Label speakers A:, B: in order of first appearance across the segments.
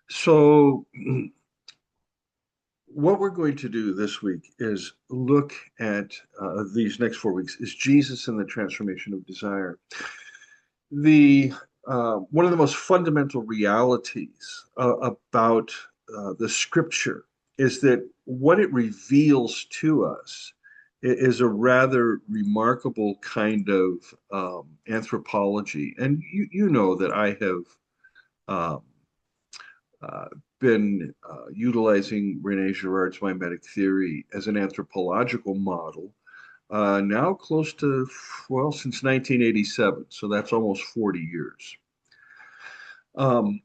A: So, what we're going to do this week is look at these next 4 weeks is Jesus and the transformation of desire. The One of the most fundamental realities about the scripture is that what it reveals to us is a rather remarkable kind of anthropology. And you know that I have um, uh, been utilizing Rene Girard's mimetic theory as an anthropological model now close to, well, since 1987. So that's almost 40 years. Um,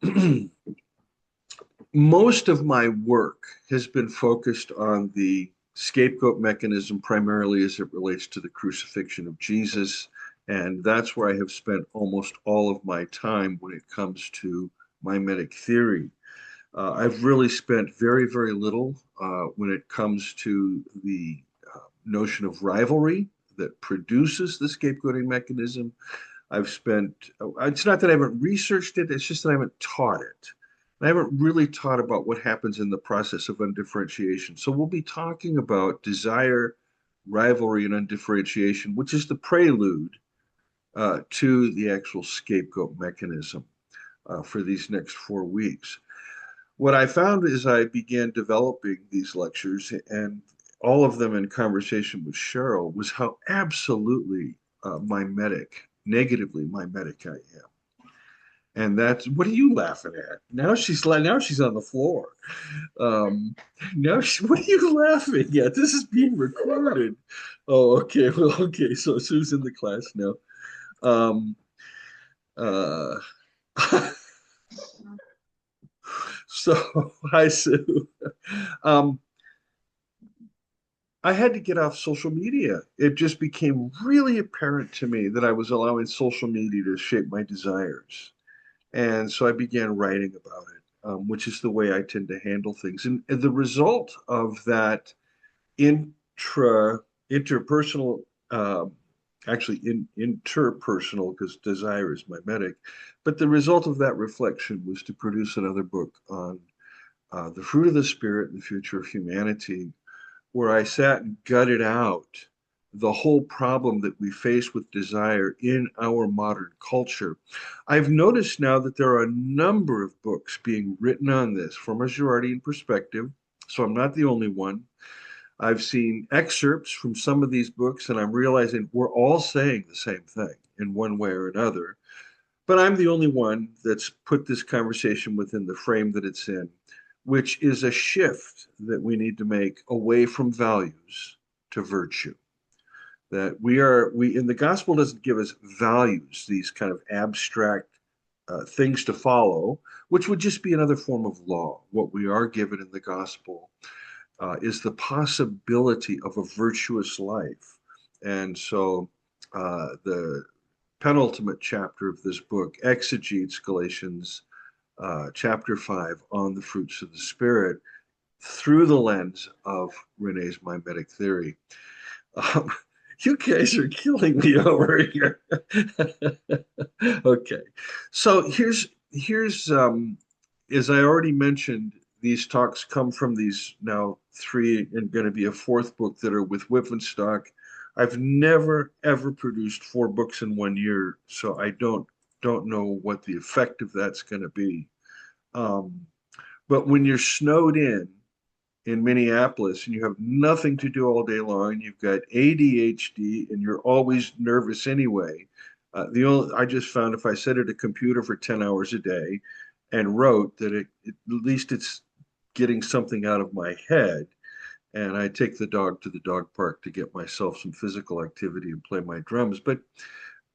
A: Most of my work has been focused on the scapegoat mechanism, primarily as it relates to the crucifixion of Jesus. And that's where I have spent almost all of my time when it comes to mimetic theory. I've really spent very, very little when it comes to the notion of rivalry that produces the scapegoating mechanism. I've spent, it's not that I haven't researched it, it's just that I haven't taught it. I haven't really taught about what happens in the process of undifferentiation. So we'll be talking about desire, rivalry, and undifferentiation, which is the prelude to the actual scapegoat mechanism for these next 4 weeks. What I found as I began developing these lectures and all of them in conversation with Cheryl was how absolutely mimetic, negatively mimetic I am. And that's what are you laughing at? Now she's on the floor. Um, what are you laughing at? This is being recorded. Oh, okay. Well, okay. So Sue's in the class now. Um, uh, so hi Sue. Um, I had to get off social media. It just became really apparent to me that I was allowing social media to shape my desires. And so I began writing about it, which is the way I tend to handle things. And the result of that interpersonal, actually interpersonal, because desire is mimetic, but the result of that reflection was to produce another book on the fruit of the spirit and the future of humanity, where I sat and gutted out the whole problem that we face with desire in our modern culture. I've noticed now that there are a number of books being written on this from a Girardian perspective, so I'm not the only one. I've seen excerpts from some of these books, and I'm realizing we're all saying the same thing in one way or another. But I'm the only one that's put this conversation within the frame that it's in, which is a shift that we need to make away from values to virtue. That we in the gospel doesn't give us values, these kind of abstract things to follow, which would just be another form of law. What we are given in the gospel is the possibility of a virtuous life. And so the penultimate chapter of this book exegetes Galatians chapter 5 on the fruits of the Spirit through the lens of Renee's mimetic theory. Um, you guys are killing me over here. Okay, so here's as I already mentioned, these talks come from these now three and going to be a fourth book that are with Whippenstock. I've never ever produced 4 books in 1 year, so I don't know what the effect of that's going to be. Um, but when you're snowed in Minneapolis and you have nothing to do all day long, you've got ADHD and you're always nervous anyway. The only I just found if I sat at a computer for 10 hours a day and wrote that at least it's getting something out of my head. And I take the dog to the dog park to get myself some physical activity and play my drums. But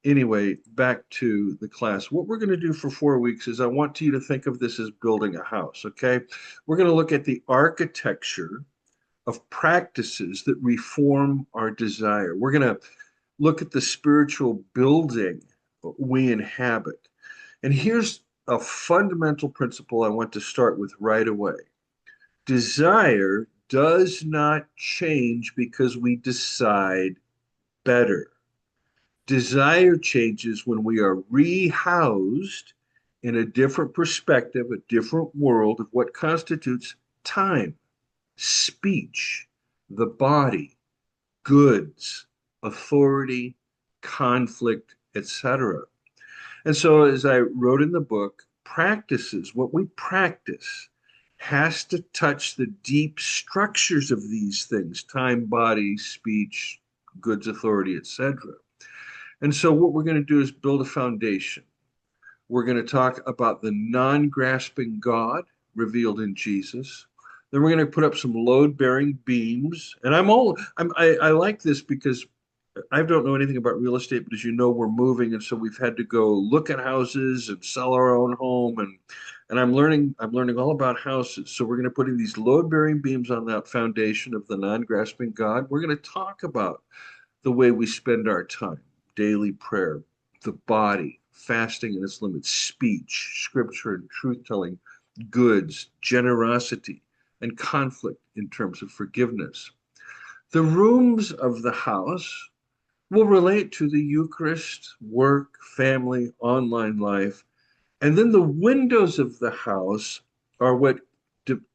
A: anyway, back to the class. What we're going to do for 4 weeks is I want you to think of this as building a house, okay? We're going to look at the architecture of practices that reform our desire. We're going to look at the spiritual building we inhabit. And here's a fundamental principle I want to start with right away. Desire does not change because we decide better. Desire changes when we are rehoused in a different perspective, a different world of what constitutes time, speech, the body, goods, authority, conflict, etc. And so, as I wrote in the book, practices, what we practice, has to touch the deep structures of these things: time, body, speech, goods, authority, etc. And so, what we're going to do is build a foundation. We're going to talk about the non grasping God revealed in Jesus. Then we're going to put up some load bearing beams. And I like this because I don't know anything about real estate, but as you know, we're moving, and so we've had to go look at houses and sell our own home, and I'm learning all about houses. So we're going to put in these load bearing beams on that foundation of the non grasping God. We're going to talk about the way we spend our time, daily prayer, the body, fasting and its limits, speech, scripture and truth telling, goods, generosity, and conflict in terms of forgiveness. The rooms of the house will relate to the Eucharist, work, family, online life. And then the windows of the house are what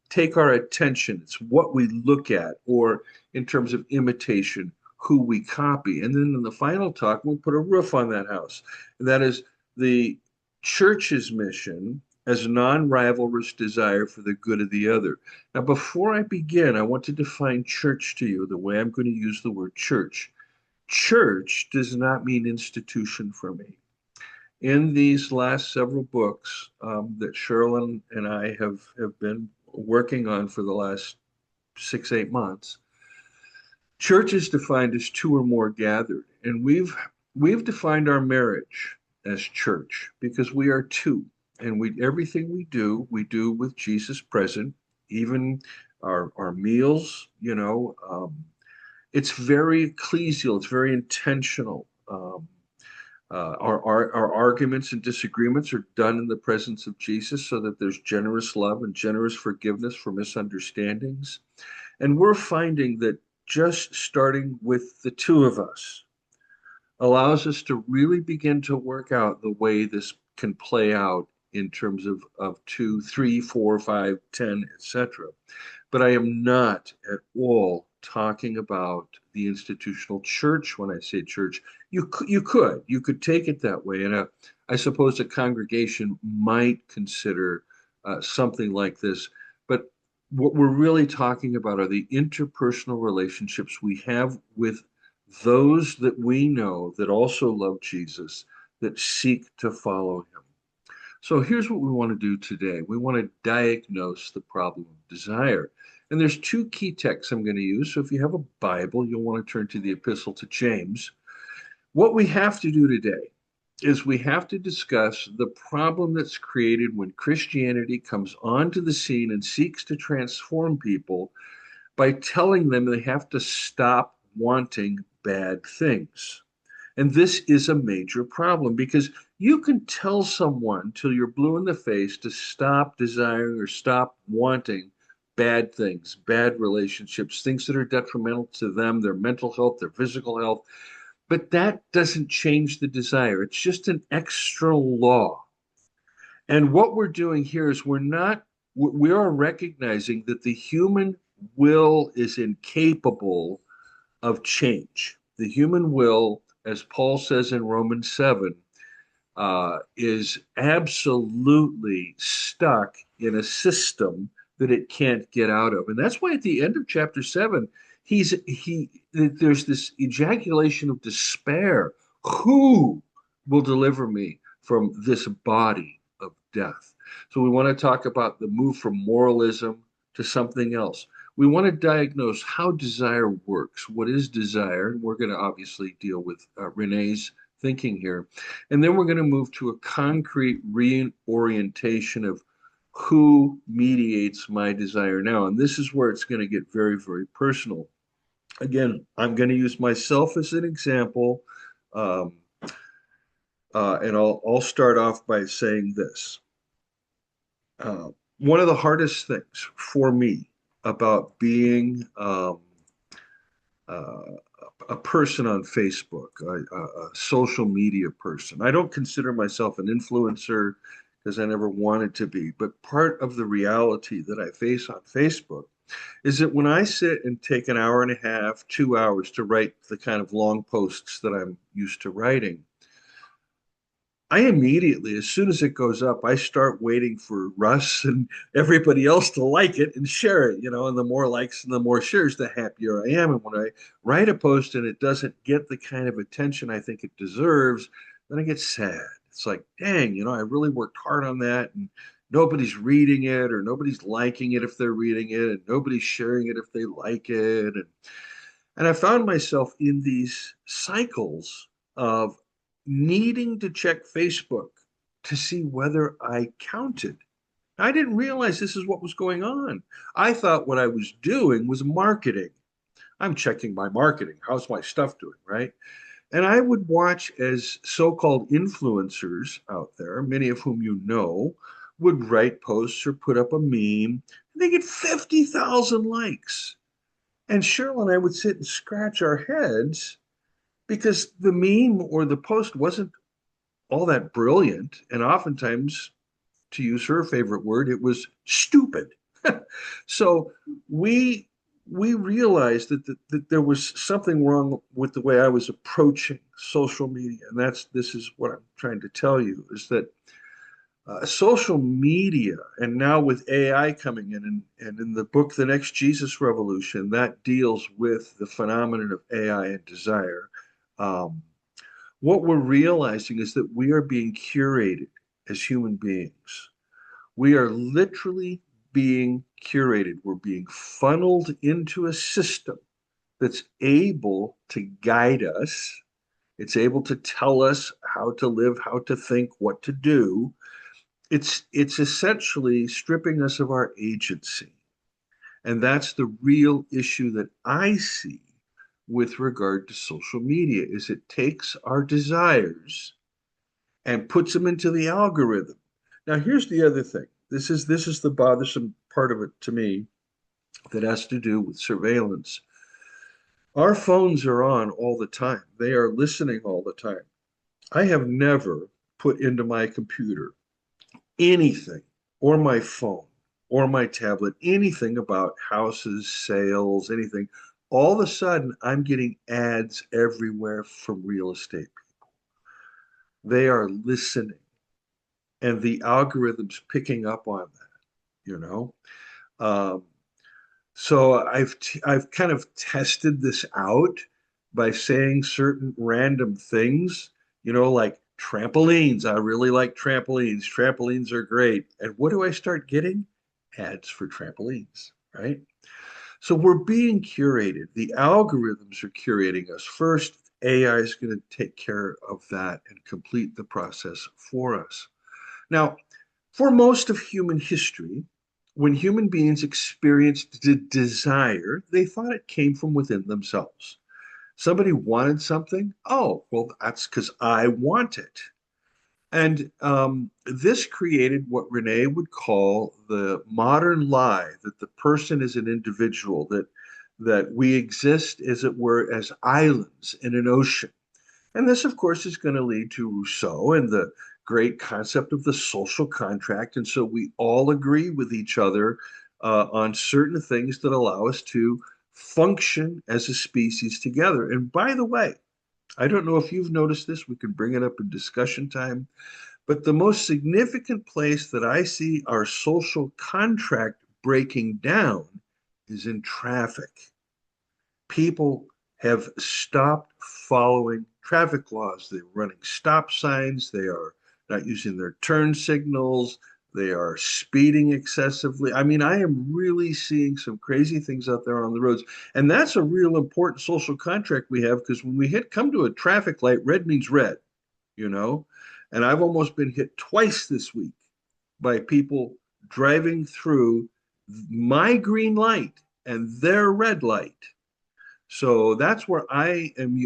A: take our attention. It's what we look at, or in terms of imitation, who we copy. And then in the final talk, we'll put a roof on that house. And that is the church's mission as non-rivalrous desire for the good of the other. Now, before I begin, I want to define church to you the way I'm going to use the word church. Church does not mean institution for me. In these last several books that Sherilyn and I have been working on for the last 6, 8 months, church is defined as two or more gathered, and we've defined our marriage as church because we are two, and we everything we do with Jesus present, even our meals. It's very ecclesial. It's very intentional. Our arguments and disagreements are done in the presence of Jesus so that there's generous love and generous forgiveness for misunderstandings. And we're finding that just starting with the two of us allows us to really begin to work out the way this can play out in terms of two, three, four, five, 10, etc. But I am not at all talking about the institutional church when I say church. You could take it that way, and I suppose a congregation might consider something like this. But what we're really talking about are the interpersonal relationships we have with those that we know that also love Jesus, that seek to follow him. So here's what we want to do today. We want to diagnose the problem of desire. And there's two key texts I'm going to use. So if you have a Bible, you'll want to turn to the Epistle to James. What we have to do today is we have to discuss the problem that's created when Christianity comes onto the scene and seeks to transform people by telling them they have to stop wanting bad things. And this is a major problem because you can tell someone till you're blue in the face to stop desiring or stop wanting bad things, bad relationships, things that are detrimental to them, their mental health, their physical health. But that doesn't change the desire. It's just an external law. And what we're doing here is we are recognizing that the human will is incapable of change. The human will, as Paul says in Romans 7, is absolutely stuck in a system that it can't get out of. And that's why at the end of chapter 7, there's this ejaculation of despair. Who will deliver me from this body of death? So we want to talk about the move from moralism to something else. We want to diagnose how desire works. What is desire? And we're going to obviously deal with Renee's thinking here. And then we're going to move to a concrete reorientation of who mediates my desire now. And this is where it's going to get very, very personal. Again, I'm going to use myself as an example. Um, and I'll start off by saying this. Uh, One of the hardest things for me about being uh, a person on Facebook, a social media person. I don't consider myself an influencer because I never wanted to be. But part of the reality that I face on Facebook is that when I sit and take an hour and a half, 2 hours to write the kind of long posts that I'm used to writing, I immediately, as soon as it goes up, I start waiting for Russ and everybody else to like it and share it, and the more likes and the more shares, the happier I am. And when I write a post and it doesn't get the kind of attention I think it deserves, then I get sad. It's like, dang, I really worked hard on that and nobody's reading it or nobody's liking it if they're reading it and nobody's sharing it if they like it. And I found myself in these cycles of needing to check Facebook to see whether I counted. I didn't realize this is what was going on. I thought what I was doing was marketing. I'm checking my marketing. How's my stuff doing, right? And I would watch as so-called influencers out there, many of whom you know, would write posts or put up a meme, and they get 50,000 likes. And Cheryl and I would sit and scratch our heads because the meme or the post wasn't all that brilliant. And oftentimes, to use her favorite word, it was stupid. So we we realized that there was something wrong with the way I was approaching social media. And this is what I'm trying to tell you is that social media, and now with AI coming in, and in the book, The Next Jesus Revolution, that deals with the phenomenon of AI and desire. Um, what we're realizing is that we are being curated as human beings. We are literally being curated. We're being funneled into a system that's able to guide us. It's able to tell us how to live, how to think, what to do. It's essentially stripping us of our agency. And that's the real issue that I see with regard to social media is it takes our desires and puts them into the algorithm. Now here's the other thing. This is the bothersome part of it to me that has to do with surveillance. Our phones are on all the time. They are listening all the time. I have never put into my computer anything or my phone or my tablet, anything about houses, sales, anything. All of a sudden, I'm getting ads everywhere from real estate people. They are listening, and the algorithm's picking up on that, you know? Um, so I've kind of tested this out by saying certain random things, like trampolines. I really like trampolines. Trampolines are great. And what do I start getting? Ads for trampolines, right? So we're being curated. The algorithms are curating us. First, AI is going to take care of that and complete the process for us. Now, for most of human history, when human beings experienced desire, they thought it came from within themselves. Somebody wanted something. Oh, well, that's because I want it. And this created what Renee would call the modern lie that the person is an individual, that we exist, as it were, as islands in an ocean. And this, of course, is going to lead to Rousseau and the great concept of the social contract. And so we all agree with each other on certain things that allow us to function as a species together. And by the way, I don't know if you've noticed this, we can bring it up in discussion time, but the most significant place that I see our social contract breaking down is in traffic. People have stopped following traffic laws. They're running stop signs. They are not using their turn signals. They are speeding excessively. I mean, I am really seeing some crazy things out there on the roads. And that's a real important social contract we have because when we come to a traffic light, red means red, you know? And I've almost been hit twice this week by people driving through my green light and their red light. So that's where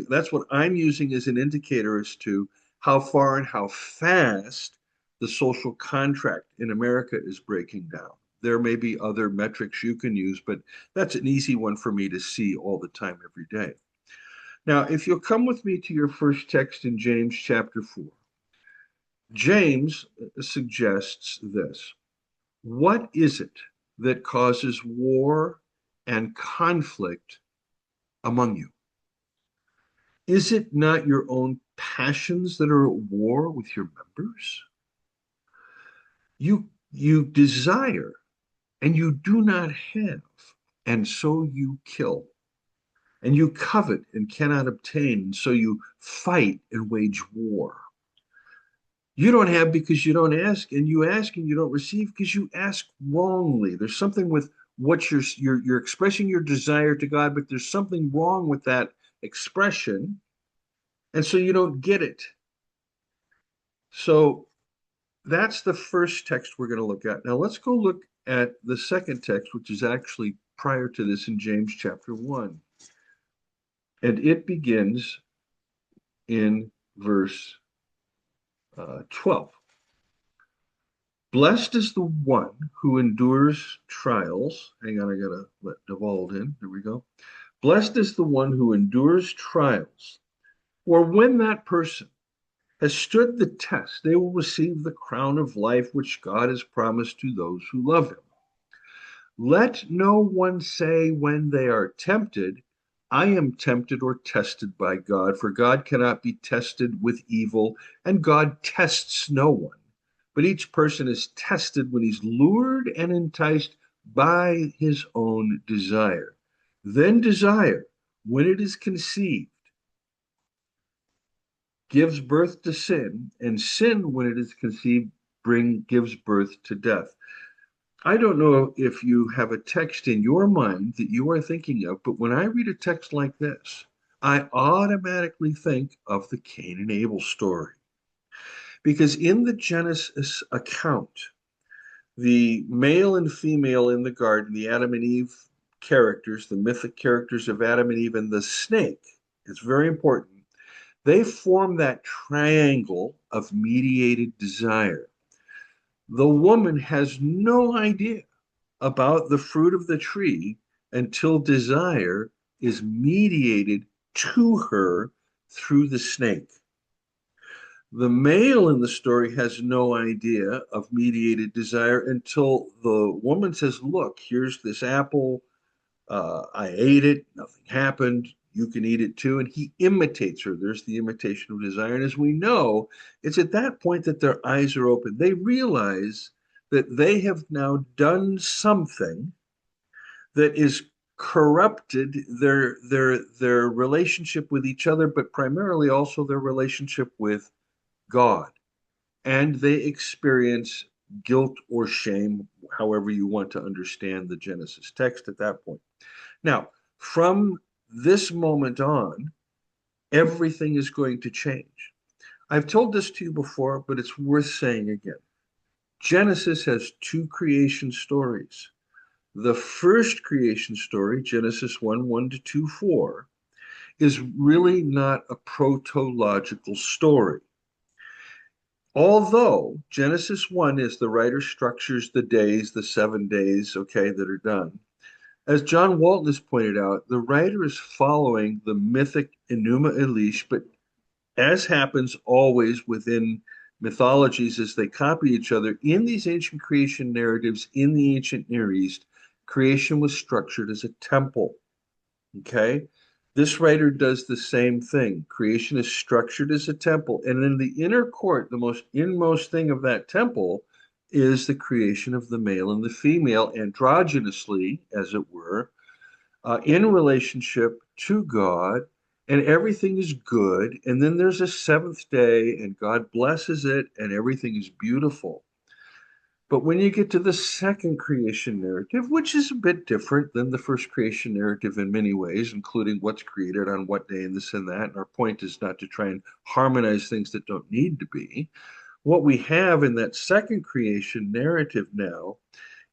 A: that's what I'm using as an indicator as to how far and how fast the social contract in America is breaking down. There may be other metrics you can use, but that's an easy one for me to see all the time, every day. Now, if you'll come with me to your first text in James chapter 4. James suggests this. What is it that causes war and conflict among you? Is it not your own passions that are at war with your members? You desire and you do not have, and so you kill. And you covet and cannot obtain, and so you fight and wage war. You don't have because you don't ask, and you ask and you don't receive because you ask wrongly. There's something with what you're expressing your desire to God, but there's something wrong with that expression, and so you don't get it. So that's the first text we're going to look at. Now let's go look at the second text, which is actually prior to this in James chapter 1. And it begins in verse 12. Blessed is the one who endures trials. Hang on, I got to let Devald in. There we go. Blessed is the one who endures trials. For when that person has stood the test, they will receive the crown of life which God has promised to those who love him. Let no one say when they are tempted, I am tempted or tested by God, for God cannot be tested with evil, and God tests no one. But each person is tested when he's lured and enticed by his own desire. Then desire, when it is conceived, gives birth to sin, and sin, when it is conceived, gives birth to death. I don't know if you have a text in your mind that you are thinking of, but when I read a text like this, I automatically think of the Cain and Abel story. Because in the Genesis account, the male and female in the garden, the Adam and Eve characters, the mythic characters of Adam and Eve, and the snake, it's very important. They form that triangle of mediated desire. The woman has no idea about the fruit of the tree until desire is mediated to her through the snake. The male in the story has no idea of mediated desire until the woman says, look, here's this apple. I ate it. Nothing happened. You can eat it too. And he imitates her. There's the imitation of desire. And as we know, it's at that point that their eyes are open. They realize that they have now done something that is corrupted their relationship with each other, but primarily also their relationship with God. And they experience guilt or shame, however you want to understand the Genesis text at that point. Now, from this moment on, everything is going to change. I've told this to you before, but it's worth saying again. Genesis has two creation stories. The first creation story, Genesis 1 1 to 2 4, is really not a protological story. Although Genesis 1 is the writer structures the days, the 7 days, okay, that are done. As John Walton has pointed out, the writer is following the mythic Enuma Elish, but as happens always within mythologies as they copy each other, in these ancient creation narratives in the ancient Near East, creation was structured as a temple. Okay? This writer does the same thing. Creation is structured as a temple. And in the inner court, the most inmost thing of that temple is the creation of the male and the female, androgynously, as it were, in relationship to God, and everything is good. And then there's a seventh day, and God blesses it, and everything is beautiful. But when you get to the second creation narrative, which is a bit different than the first creation narrative in many ways, including what's created on what day and this and that, and our point is not to try and harmonize things that don't need to be. What we have in that second creation narrative now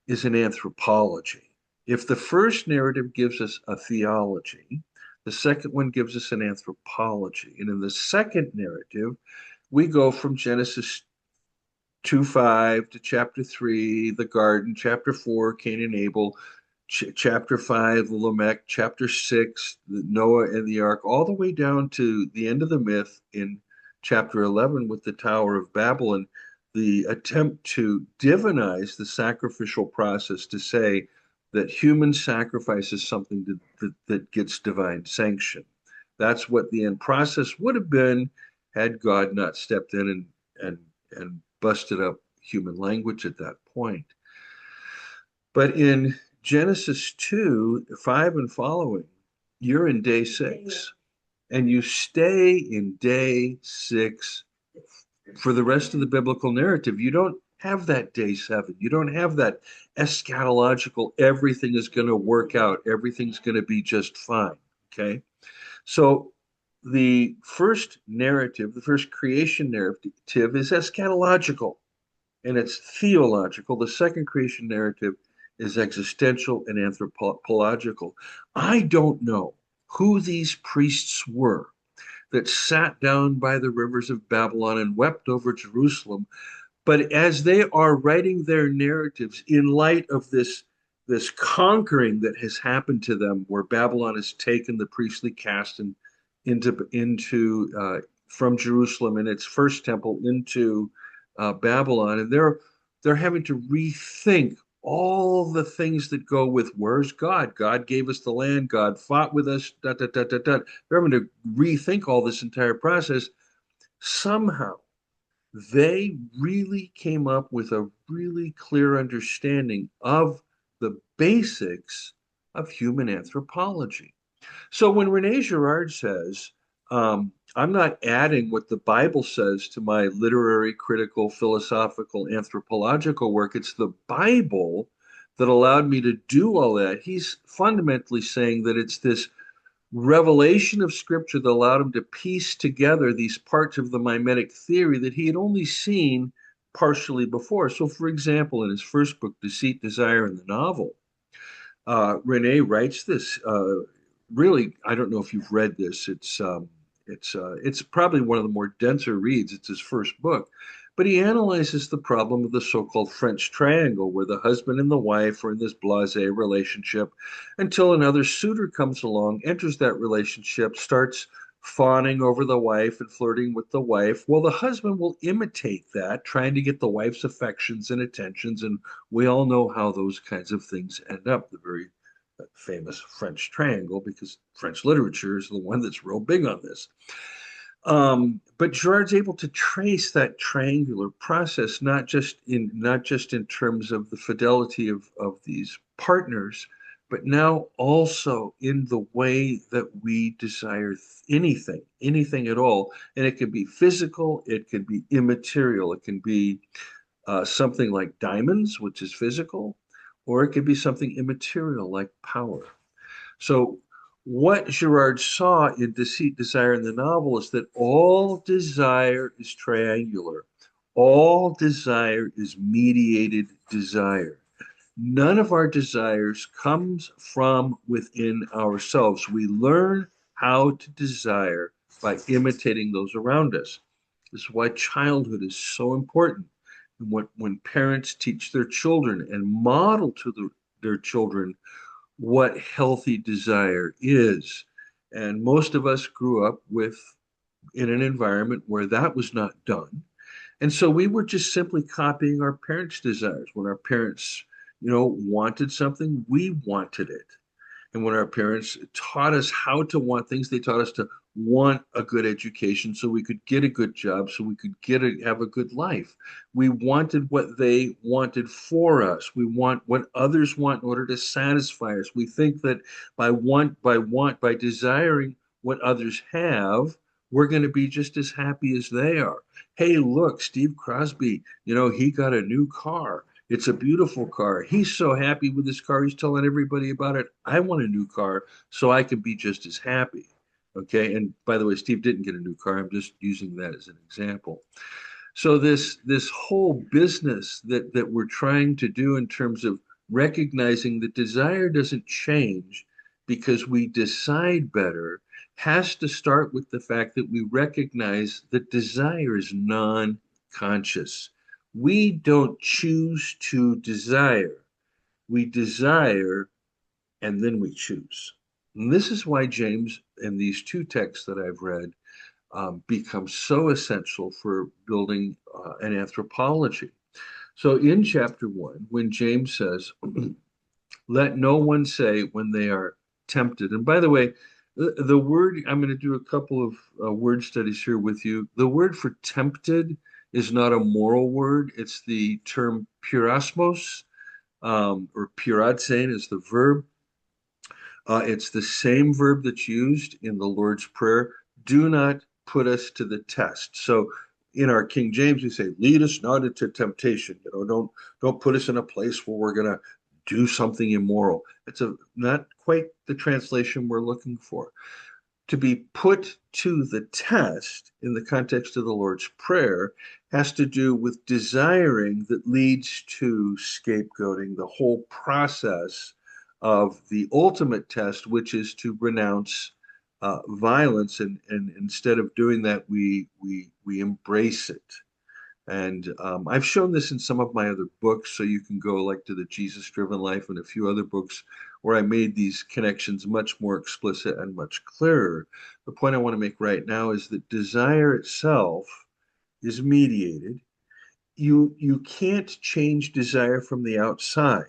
A: is an anthropology. If the first narrative gives us a theology, the second one gives us an anthropology. And in the second narrative, we go from Genesis 2:5 to chapter 3, the garden, chapter 4, Cain and Abel, chapter 5, Lamech, chapter 6, Noah and the ark, all the way down to the end of the myth in chapter 11 with the Tower of Babel and the attempt to divinize the sacrificial process to say that human sacrifice is something that gets divine sanction. That's what the end process would have been had God not stepped in and and busted up human language at that point. But in Genesis 2, 5 and following, you're in day 6 and you stay in day 6 for the rest of the biblical narrative. You don't have that day 7. You don't have that eschatological, everything is going to work out, everything's going to be just fine. Okay. So the first narrative, the first creation narrative is eschatological and it's theological. The second creation narrative is existential and anthropological. I don't know who these priests were that sat down by the rivers of Babylon and wept over Jerusalem. But as they are writing their narratives in light of this conquering that has happened to them, where Babylon has taken the priestly caste and into from Jerusalem in its first temple into Babylon, and they're having to rethink all the things that go with where's God? God gave us the land. God fought with us. Da, da, da, da, da. They're having to rethink all this entire process. Somehow, they really came up with a really clear understanding of the basics of human anthropology. So when Rene Girard says, I'm not adding what the Bible says to my literary, critical, philosophical, anthropological work, it's the Bible that allowed me to do all that. He's fundamentally saying that it's this revelation of scripture that allowed him to piece together these parts of the mimetic theory that he had only seen partially before. So, for example, in his first book, Deceit, Desire, and the Novel, Rene writes this. Really, I don't know if you've read this. It's probably one of the more denser reads. It's his first book, but he analyzes the problem of the so-called French triangle, where the husband and the wife are in this blasé relationship until another suitor comes along, enters that relationship, starts fawning over the wife and flirting with the wife. Well, the husband will imitate that, trying to get the wife's affections and attentions, and we all know how those kinds of things end up. The very famous French triangle, because French literature is the one that's real big on this. But Girard's able to trace that triangular process, not just in terms of the fidelity of these partners, but now also in the way that we desire anything at all. And it can be physical, it can be immaterial, it can be something like diamonds, which is physical, or it could be something immaterial like power. So, what Girard saw in Deceit, Desire, in the Novel is that all desire is triangular. All desire is mediated desire. None of our desires comes from within ourselves. We learn how to desire by imitating those around us. This is why childhood is so important. And when parents teach their children and model to their children what healthy desire is. And most of us grew up with in an environment where that was not done. And so we were just simply copying our parents' desires. When our parents, wanted something, we wanted it. And when our parents taught us how to want things, they taught us to want a good education so we could get a good job, so we could have a good life. We wanted what they wanted for us. We want what others want in order to satisfy us. We think that by desiring what others have, we're going to be just as happy as they are. Hey, look, Steve Crosby, he got a new car. It's a beautiful car. He's so happy with his car. He's telling everybody about it. I want a new car so I can be just as happy. Okay. And by the way, Steve didn't get a new car. I'm just using that as an example. So this whole business that we're trying to do in terms of recognizing that desire doesn't change because we decide better has to start with the fact that we recognize that desire is non-conscious. We don't choose to desire. We desire and then we choose. And this is why James, in these two texts that I've read, becomes so essential for building an anthropology. So in chapter 1, when James says, let no one say when they are tempted. And by the way, the word, I'm going to do a couple of word studies here with you. The word for tempted is not a moral word. It's the term pyrasmos, or pyradzein is the verb. It's the same verb that's used in the Lord's Prayer. Do not put us to the test. So in our King James, we say, lead us not into temptation. Don't put us in a place where we're going to do something immoral. It's not quite the translation we're looking for. To be put to the test in the context of the Lord's Prayer has to do with desiring that leads to scapegoating, the whole process of the ultimate test, which is to renounce violence, and instead of doing that, we embrace it. And I've shown this in some of my other books, so you can go like to the Jesus Driven Life and a few other books where I made these connections much more explicit and much clearer. The point I want to make right now is that desire itself is mediated. You can't change desire from the outside.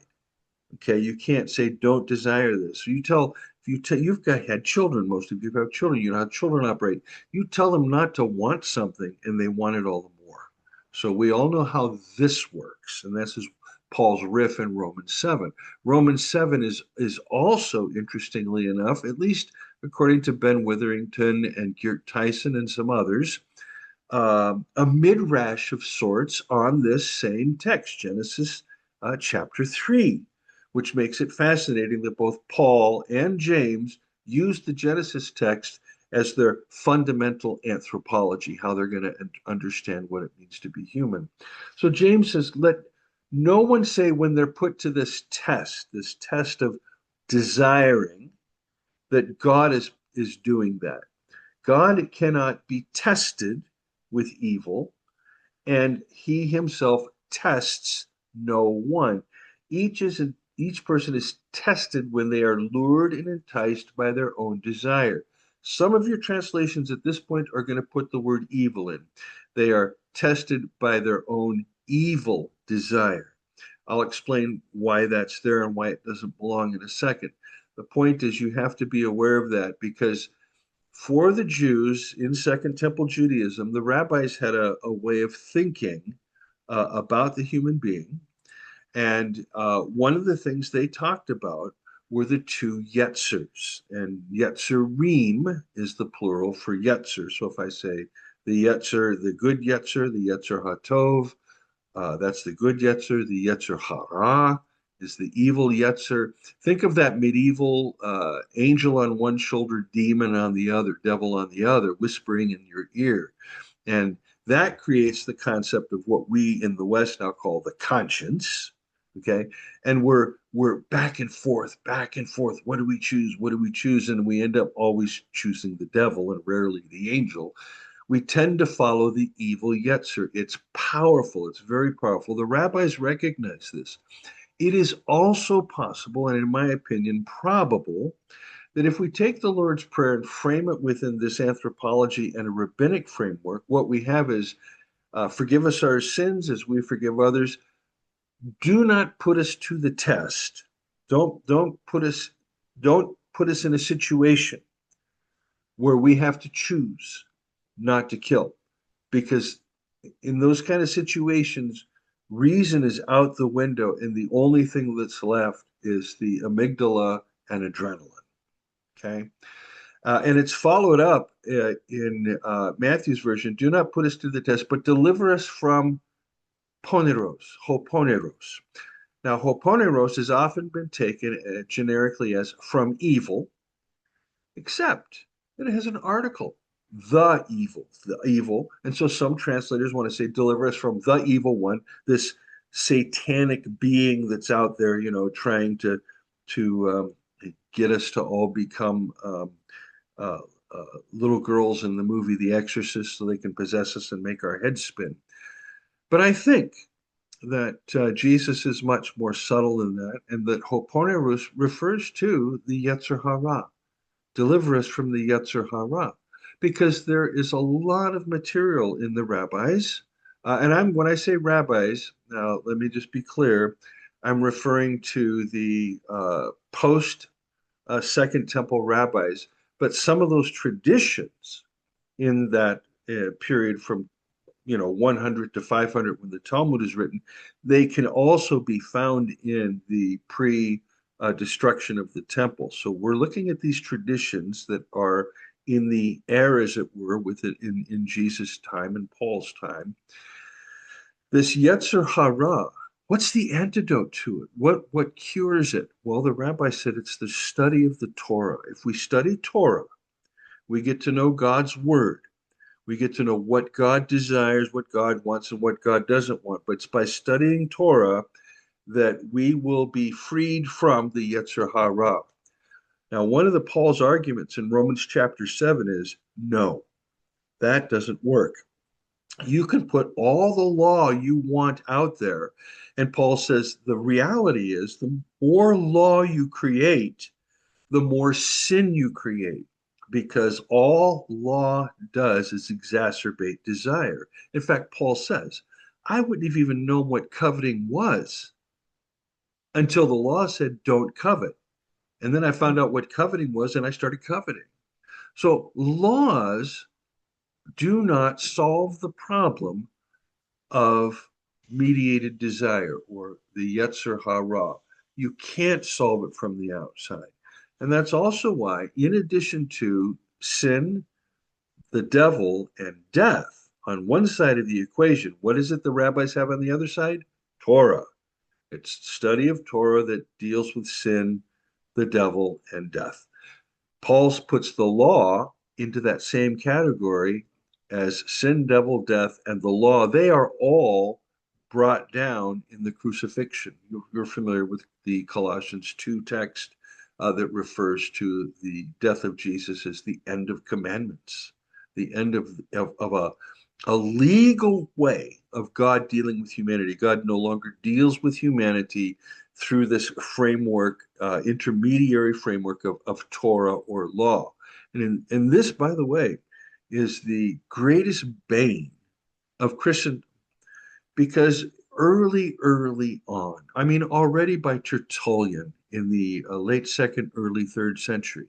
A: Okay, you can't say don't desire this. You tell if you tell you've got had children, most of you have children, you know how children operate. You tell them not to want something and they want it all the more. So we all know how this works, and this is Paul's riff in Romans 7. Romans 7 is also, interestingly enough, at least according to Ben Witherington and Geert Tyson and some others, a midrash of sorts on this same text, Genesis chapter 3, which makes it fascinating that both Paul and James use the Genesis text as their fundamental anthropology, how they're going to understand what it means to be human. So James says, let no one say when they're put to this test of desiring, that God is doing that. God cannot be tested with evil, and he himself tests no one. Each person is tested when they are lured and enticed by their own desire. Some of your translations at this point are going to put the word evil in. They are tested by their own evil desire. I'll explain why that's there and why it doesn't belong in a second. The point is you have to be aware of that, because for the Jews in Second Temple Judaism, the rabbis had a way of thinking about the human being. And one of the things they talked about were the two Yetzers. And Yetzerim is the plural for Yetzer. So if I say the Yetzer, the good Yetzer, the Yetzer HaTov, that's the good Yetzer. The Yetzer Hara is the evil Yetzer. Think of that medieval angel on one shoulder, demon on the other, devil on the other, whispering in your ear. And that creates the concept of what we in the West now call the conscience. Okay. And we're back and forth, back and forth. What do we choose? What do we choose? And we end up always choosing the devil and rarely the angel. We tend to follow the evil Yetzer. It's powerful. It's very powerful. The rabbis recognize this. It is also possible, and in my opinion, probable, that if we take the Lord's Prayer and frame it within this anthropology and a rabbinic framework, what we have is forgive us our sins as we forgive others. Do not put us to the test. Don't put us in a situation where we have to choose not to kill, because in those kind of situations, reason is out the window, and the only thing that's left is the amygdala and adrenaline. Okay. And it's followed up in Matthew's version. Do not put us to the test, but deliver us from poneros, hoponeros. Now, hoponeros has often been taken generically as from evil, except that it has an article, the evil. And so some translators want to say, deliver us from the evil one, this satanic being that's out there, trying to get us to all become uh, little girls in the movie The Exorcist so they can possess us and make our heads spin. But I think that Jesus is much more subtle than that, and that Hoponerus refers to the Yetzer Hara. Deliver us from the Yetzer Hara. because there is a lot of material in the rabbis. When I say rabbis, now let me just be clear, I'm referring to the post Second Temple rabbis, but some of those traditions in that period from 100 to 500 when the Talmud is written, they can also be found in the pre destruction of the temple. So we're looking at these traditions that are in the air, as it were, with it in Jesus' time and Paul's time. This Yetzer Hara, what's the antidote to it? What cures it? Well, the rabbi said it's the study of the Torah. If we study Torah, we get to know God's word. We get to know what God desires, what God wants, and what God doesn't want. But it's by studying Torah that we will be freed from the Yetzer Hara. Now, one of the Paul's arguments in Romans chapter 7 is no, that doesn't work. You can put all the law you want out there. And Paul says the reality is the more law you create, the more sin you create, because all law does is exacerbate desire. In fact, Paul says, I wouldn't have even known what coveting was until the law said, don't covet. And then I found out what coveting was and I started coveting. So laws do not solve the problem of mediated desire or the Yetzer Hara. You can't solve it from the outside. And that's also why, in addition to sin, the devil, and death on one side of the equation, what is it the rabbis have on the other side? Torah. It's study of Torah that deals with sin, the devil, and death. Paul puts the law into that same category as sin, devil, death, and the law. They are all brought down in the crucifixion. You're familiar with the Colossians 2 text that refers to the death of Jesus as the end of commandments, the end of a legal way of God dealing with humanity. God no longer deals with humanity through this framework, intermediary framework of Torah or law. And this, by the way, is the greatest bane of Christendom, because early on, I mean, already by Tertullian in the late second, early third century,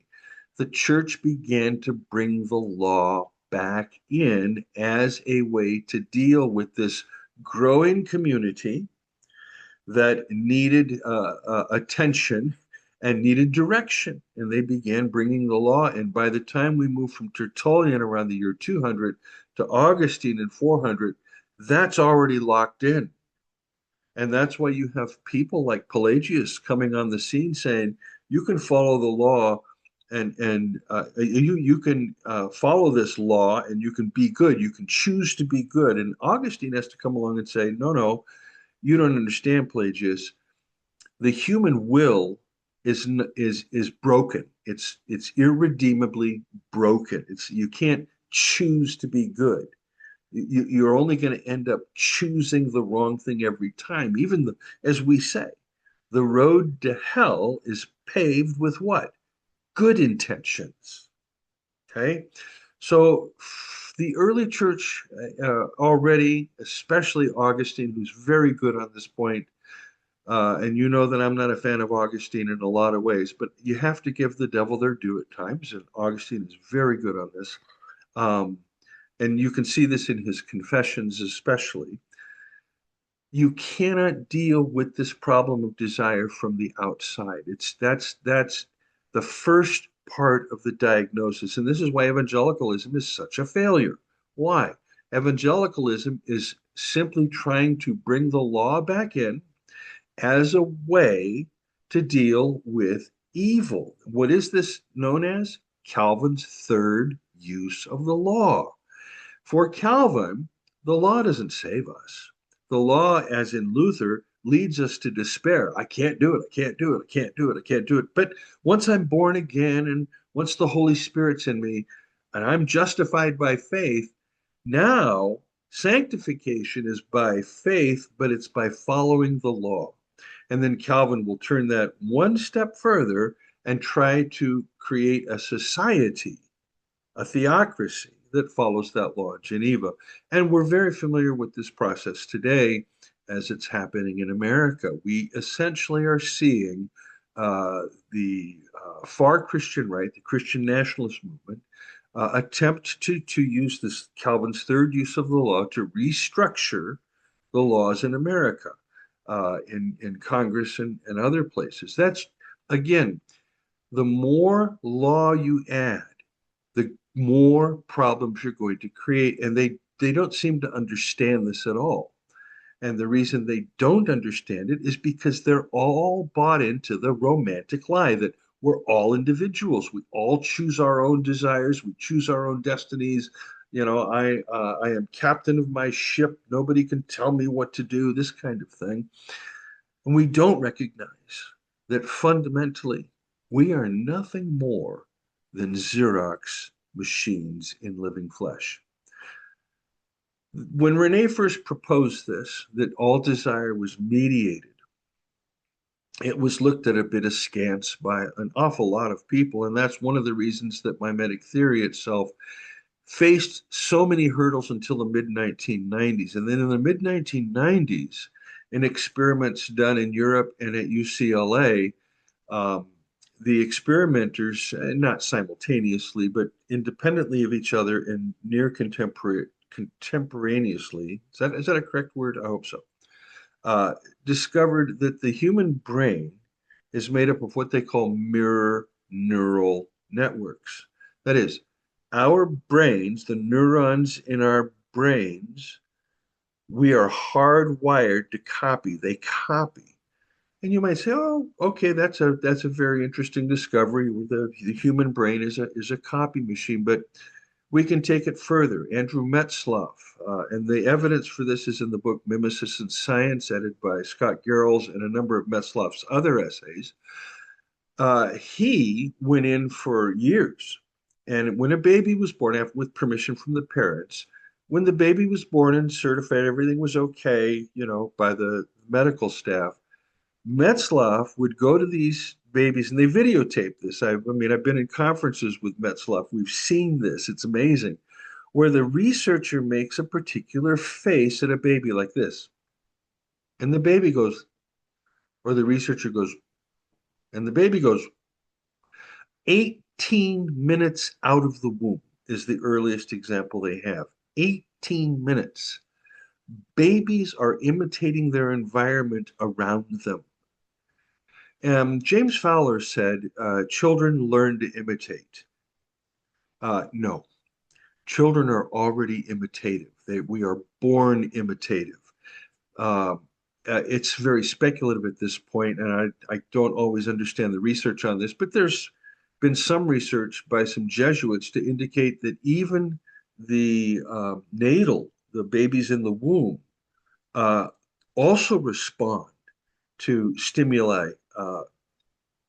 A: the church began to bring the law back in as a way to deal with this growing community that needed attention and needed direction. And they began bringing the law. And by the time we moved from Tertullian around the year 200 to Augustine in 400, that's already locked in. And that's why you have people like Pelagius coming on the scene saying, you can follow the law and you can follow this law and you can be good. You can choose to be good. And Augustine has to come along and say, no, you don't understand, Pelagius. The human will is broken. It's irredeemably broken. You can't choose to be good. You're only going to end up choosing the wrong thing every time. As we say, the road to hell is paved with what? Good intentions. Okay, so the early church already, especially Augustine, who's very good on this point, and you know that I'm not a fan of Augustine in a lot of ways, but you have to give the devil their due at times, and Augustine is very good on this. Um, and you can see this in his confessions, especially. You cannot deal with this problem of desire from the outside. That's the first part of the diagnosis, and this is why evangelicalism is such a failure. Why? Evangelicalism is simply trying to bring the law back in as a way to deal with evil. What is this known as? Calvin's third use of the law. For Calvin, the law doesn't save us. The law, as in Luther, leads us to despair. I can't do it. I can't do it. I can't do it. I can't do it. But once I'm born again and once the Holy Spirit's in me and I'm justified by faith, now sanctification is by faith, but it's by following the law. And then Calvin will turn that one step further and try to create a society a theocracy that follows that law in Geneva. And we're very familiar with this process today as it's happening in America. We essentially are seeing the far Christian right, the Christian nationalist movement, attempt to use this Calvin's third use of the law to restructure the laws in America, in Congress and other places. That's, again, the more law you add, the more problems you're going to create. And they don't seem to understand this at all. And the reason they don't understand it is because they're all bought into the romantic lie that we're all individuals. We all choose our own desires. We choose our own destinies. I am captain of my ship. Nobody can tell me what to do, this kind of thing. And we don't recognize that fundamentally we are nothing more than Xerox machines in living flesh. When Rene first proposed this, that all desire was mediated, it was looked at a bit askance by an awful lot of people. And that's one of the reasons that mimetic theory itself faced so many hurdles until the mid 1990s. And then in the mid 1990s, in experiments done in Europe and at UCLA, um, the experimenters, not simultaneously, but independently of each other and near contemporaneously, is that a correct word? I hope so. Uh, Discovered that the human brain is made up of what they call mirror neural networks. That is, our brains, the neurons in our brains, we are hardwired to copy. They copy. And you might say, "Oh, okay, that's a very interesting discovery. The human brain is a copy machine." But we can take it further. Andrew Metzloff, and the evidence for this is in the book Mimesis in Science, edited by Scott Garrels, and a number of Metzloff's other essays. He went in for years, and when a baby was born, after, with permission from the parents, when the baby was born and certified everything was okay, by the medical staff, Metzloff would go to these babies and they videotape this. I mean, I've been in conferences with Metzloff. We've seen this. It's amazing. Where the researcher makes a particular face at a baby like this. And the baby goes, or the researcher goes, and the baby goes, 18 minutes out of the womb is the earliest example they have. 18 minutes. Babies are imitating their environment around them. James Fowler said, children learn to imitate. No, children are already imitative. We are born imitative. Uh, it's very speculative at this point, and I don't always understand the research on this, but there's been some research by some Jesuits to indicate that even the the babies in the womb, uh, also respond to stimuli uh,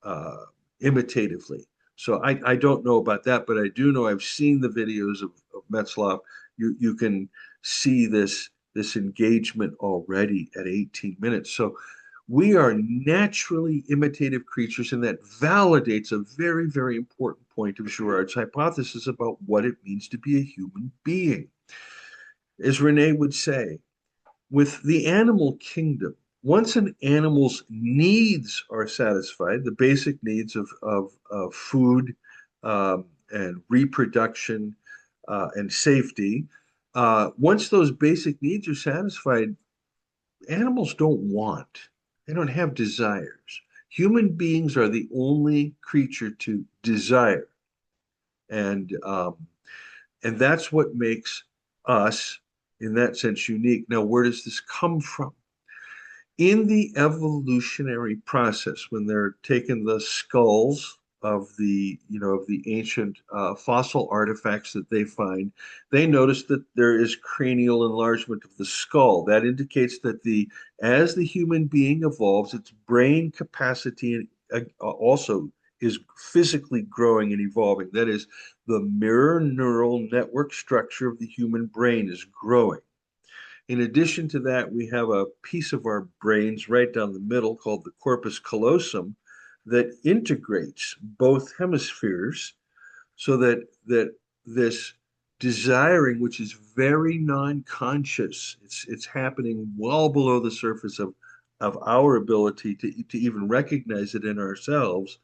A: uh, imitatively. So I don't know about that, but I do know I've seen the videos of Metzloff. You can see this engagement already at 18 minutes. So we are naturally imitative creatures, and that validates a very, very important point of Girard's hypothesis about what it means to be a human being. As Rene would say, with the animal kingdom, once an animal's needs are satisfied, the basic needs of food, and reproduction, and safety, once those basic needs are satisfied, animals don't want, they don't have desires. Human beings are the only creature to desire. And that's what makes us, in that sense, unique. Now, where does this come from? In the evolutionary process, when they're taking the skulls of the ancient fossil artifacts that they find, they notice that there is cranial enlargement of the skull. That indicates that as the human being evolves, its brain capacity also is physically growing and evolving. That is, the mirror neural network structure of the human brain is growing. In addition to that, we have a piece of our brains right down the middle called the corpus callosum that integrates both hemispheres so that this desiring, which is very non-conscious. It's happening well below the surface of our ability to even recognize it in ourselves,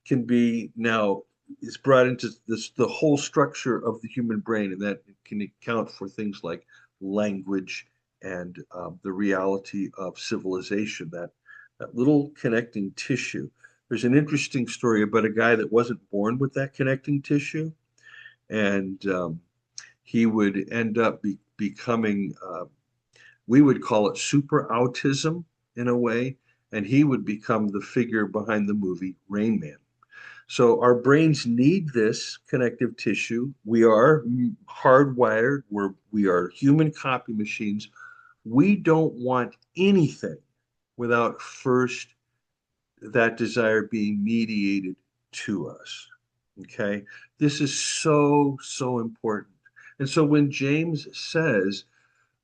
A: can be now is brought into this the whole structure of the human brain, and that can account for things like language and the reality of civilization, that little connecting tissue. There's an interesting story about a guy that wasn't born with that connecting tissue, and he would end up becoming, we would call it super autism in a way, and he would become the figure behind the movie Rain Man. So our brains need this connective tissue. We are hardwired. We are human copy machines. We don't want anything without first that desire being mediated to us. Okay? This is so, so important. And so when James says,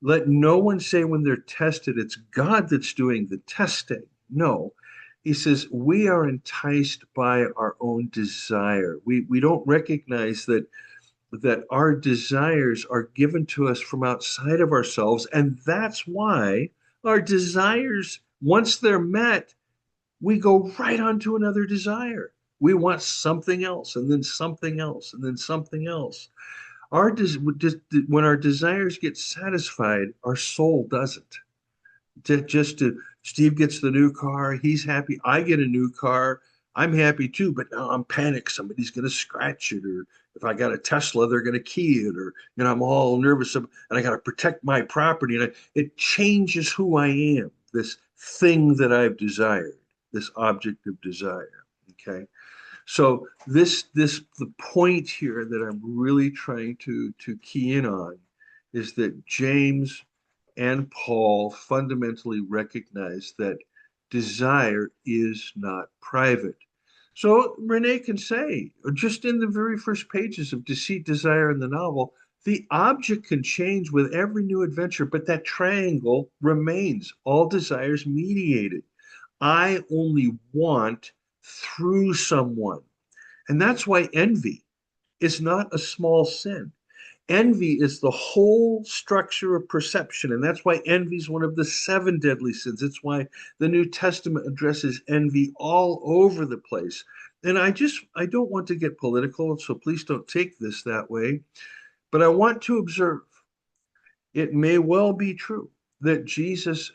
A: let no one say when they're tested, it's God that's doing the testing. No, he says we are enticed by our own desire. We don't recognize that our desires are given to us from outside of ourselves, and that's why our desires, once they're met, we go right on to another desire. We want something else, and then something else, and then something else. Our when our desires get satisfied, our soul doesn't. To Steve gets the new car, he's happy. I get a new car, I'm happy too. But now I'm panicked. Somebody's going to scratch it, or if I got a Tesla, they're going to key it, or I'm all nervous, and I got to protect my property, and it changes who I am. This thing that I've desired, this object of desire. Okay. So the point here that I'm really trying to key in on is that James and Paul fundamentally recognize that desire is not private. So Renee can say, just in the very first pages of Deceit, Desire in the novel, the object can change with every new adventure, but that triangle remains. All desires mediated. I only want through someone. And that's why envy is not a small sin. Envy is the whole structure of perception. And that's why envy is one of the seven deadly sins. It's why the New Testament addresses envy all over the place. And I don't want to get political, so please don't take this that way. But I want to observe it may well be true that Jesus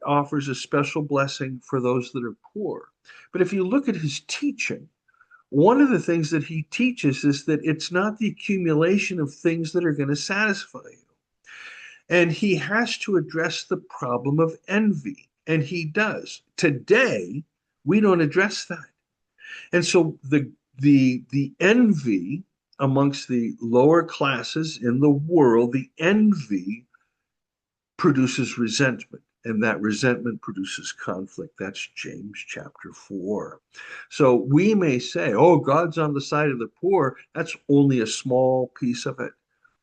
A: offers a special blessing for those that are poor. But if you look at his teaching, one of the things that he teaches is that it's not the accumulation of things that are going to satisfy you. And he has to address the problem of envy. And he does. Today, we don't address that. And so the envy amongst the lower classes in the world, the envy produces resentment, and that resentment produces conflict. That's James chapter 4. So we may say, oh, God's on the side of the poor. That's only a small piece of it.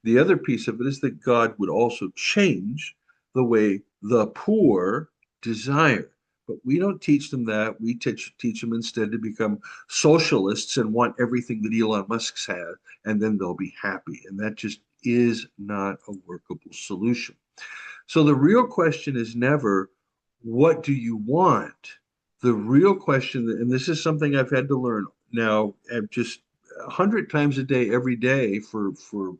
A: The other piece of it is that God would also change the way the poor desire. But we don't teach them that. We teach them instead to become socialists and want everything that Elon Musk's had, and then they'll be happy. And that just is not a workable solution. So the real question is never, what do you want? The real question, and this is something I've had to learn now just 100 times a day, every day for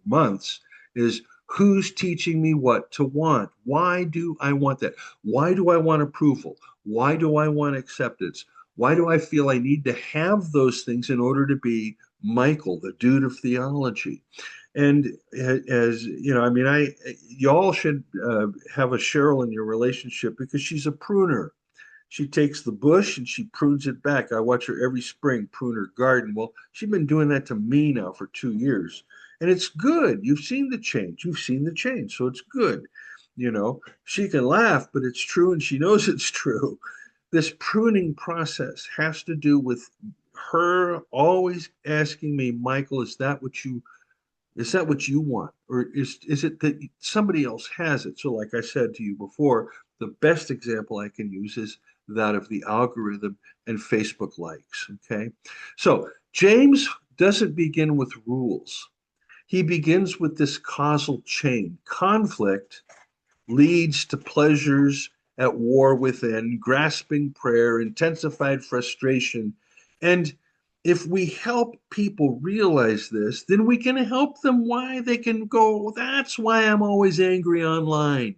A: months, is who's teaching me what to want? Why do I want that? Why do I want approval? Why do I want acceptance? Why do I feel I need to have those things in order to be Michael, the dude of theology? And as you know, I mean, y'all should have a Cheryl in your relationship because she's a pruner. She takes the bush and she prunes it back. I watch her every spring prune her garden. Well, she's been doing that to me now for 2 years, and it's good. You've seen the change. You've seen the change, so it's good. She can laugh, but it's true, and she knows it's true. This pruning process has to do with her always asking me, Michael, is that what you want? Or is it that somebody else has it? So, like I said to you before, the best example I can use is that of the algorithm and Facebook likes. Okay. So, James doesn't begin with rules. He begins with this causal chain. Conflict leads to pleasures at war within, grasping prayer, intensified frustration. And if we help people realize this, then we can help them why they can go, that's why I'm always angry online.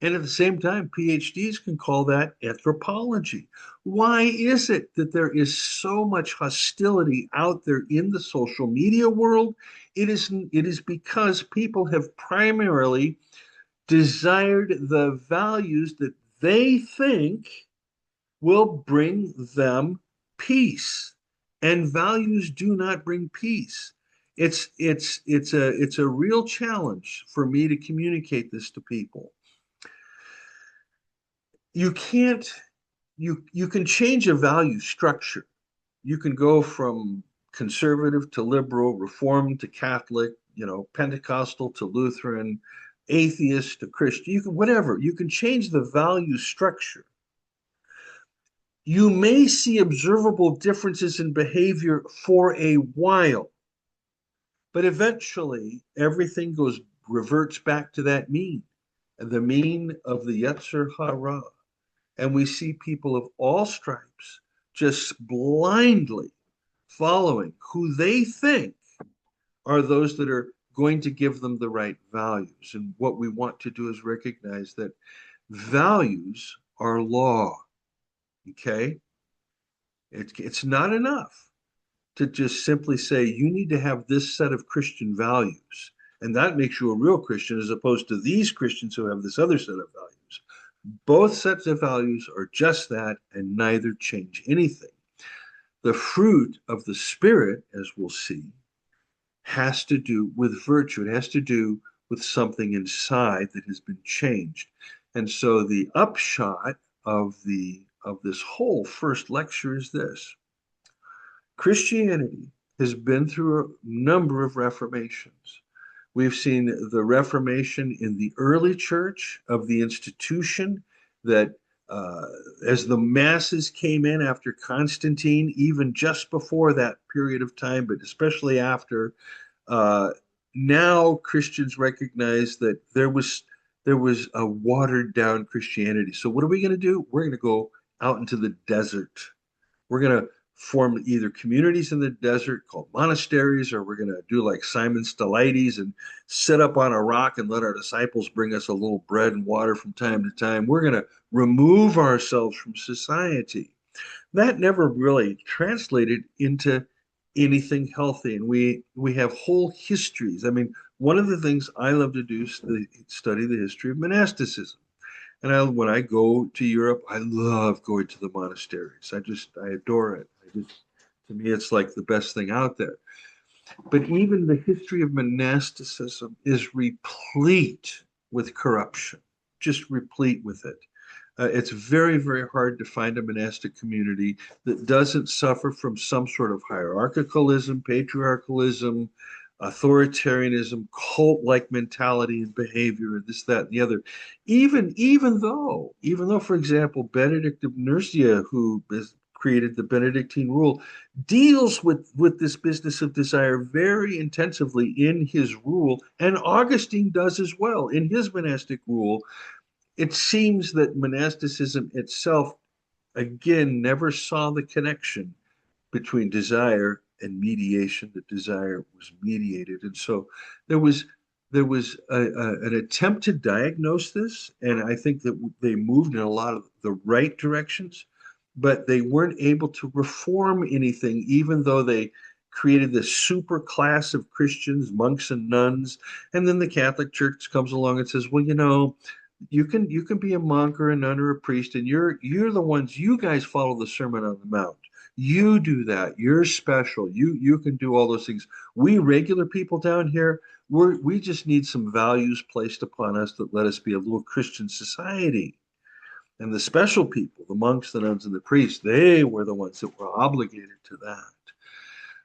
A: And at the same time, PhDs can call that anthropology. Why is it that there is so much hostility out there in the social media world? It is because people have primarily desired the values that they think will bring them peace. And values do not bring peace. It's a real challenge for me to communicate this to people. You can't you can change a value structure. You can go from conservative to liberal, reformed to Catholic, Pentecostal to Lutheran, atheist to Christian. You can whatever. You can change the value structure. You may see observable differences in behavior for a while, but eventually everything reverts back to that mean, the mean of the Yetzer Hara. And we see people of all stripes just blindly following who they think are those that are going to give them the right values. And what we want to do is recognize that values are law. Okay? It's not enough to just simply say you need to have this set of Christian values. And that makes you a real Christian as opposed to these Christians who have this other set of values. Both sets of values are just that, and neither change anything. The fruit of the Spirit, as we'll see, has to do with virtue. It has to do with something inside that has been changed. And so the upshot of this whole first lecture is this. Christianity has been through a number of reformations. We've seen the Reformation in the early church of the institution that as the masses came in after Constantine, even just before that period of time, but especially after, uh, now Christians recognize that there was a watered down Christianity. So what are we going to do? We're going to go out into the desert. We're going to form either communities in the desert called monasteries, or we're going to do like Simon Stylites and sit up on a rock and let our disciples bring us a little bread and water from time to time. We're going to remove ourselves from society. That never really translated into anything healthy. And we have whole histories. I mean, one of the things I love to do is study the history of monasticism. And when I go to Europe, I love going to the monasteries. I adore it. To me, it's like the best thing out there. But even the history of monasticism is replete with corruption, just replete with it. It's very, very hard to find a monastic community that doesn't suffer from some sort of hierarchicalism, patriarchalism, authoritarianism, cult-like mentality and behavior, and this, that, and the other. Even though, for example, Benedict of Nursia, who created the Benedictine rule, deals with this business of desire very intensively in his rule, and Augustine does as well in his monastic rule. It seems that monasticism itself, again, never saw the connection between desire and mediation. That desire was mediated, and so there was an attempt to diagnose this, and I think that they moved in a lot of the right directions, but they weren't able to reform anything, even though they created this super class of Christians, monks and nuns, and then the Catholic Church comes along and says, well, you can be a monk or a nun or a priest, and you're the ones, you guys follow the Sermon on the Mount. You do that. You're special. You can do all those things. We regular people down here, we just need some values placed upon us that let us be a little Christian society. And the special people, the monks, the nuns, and the priests, they were the ones that were obligated to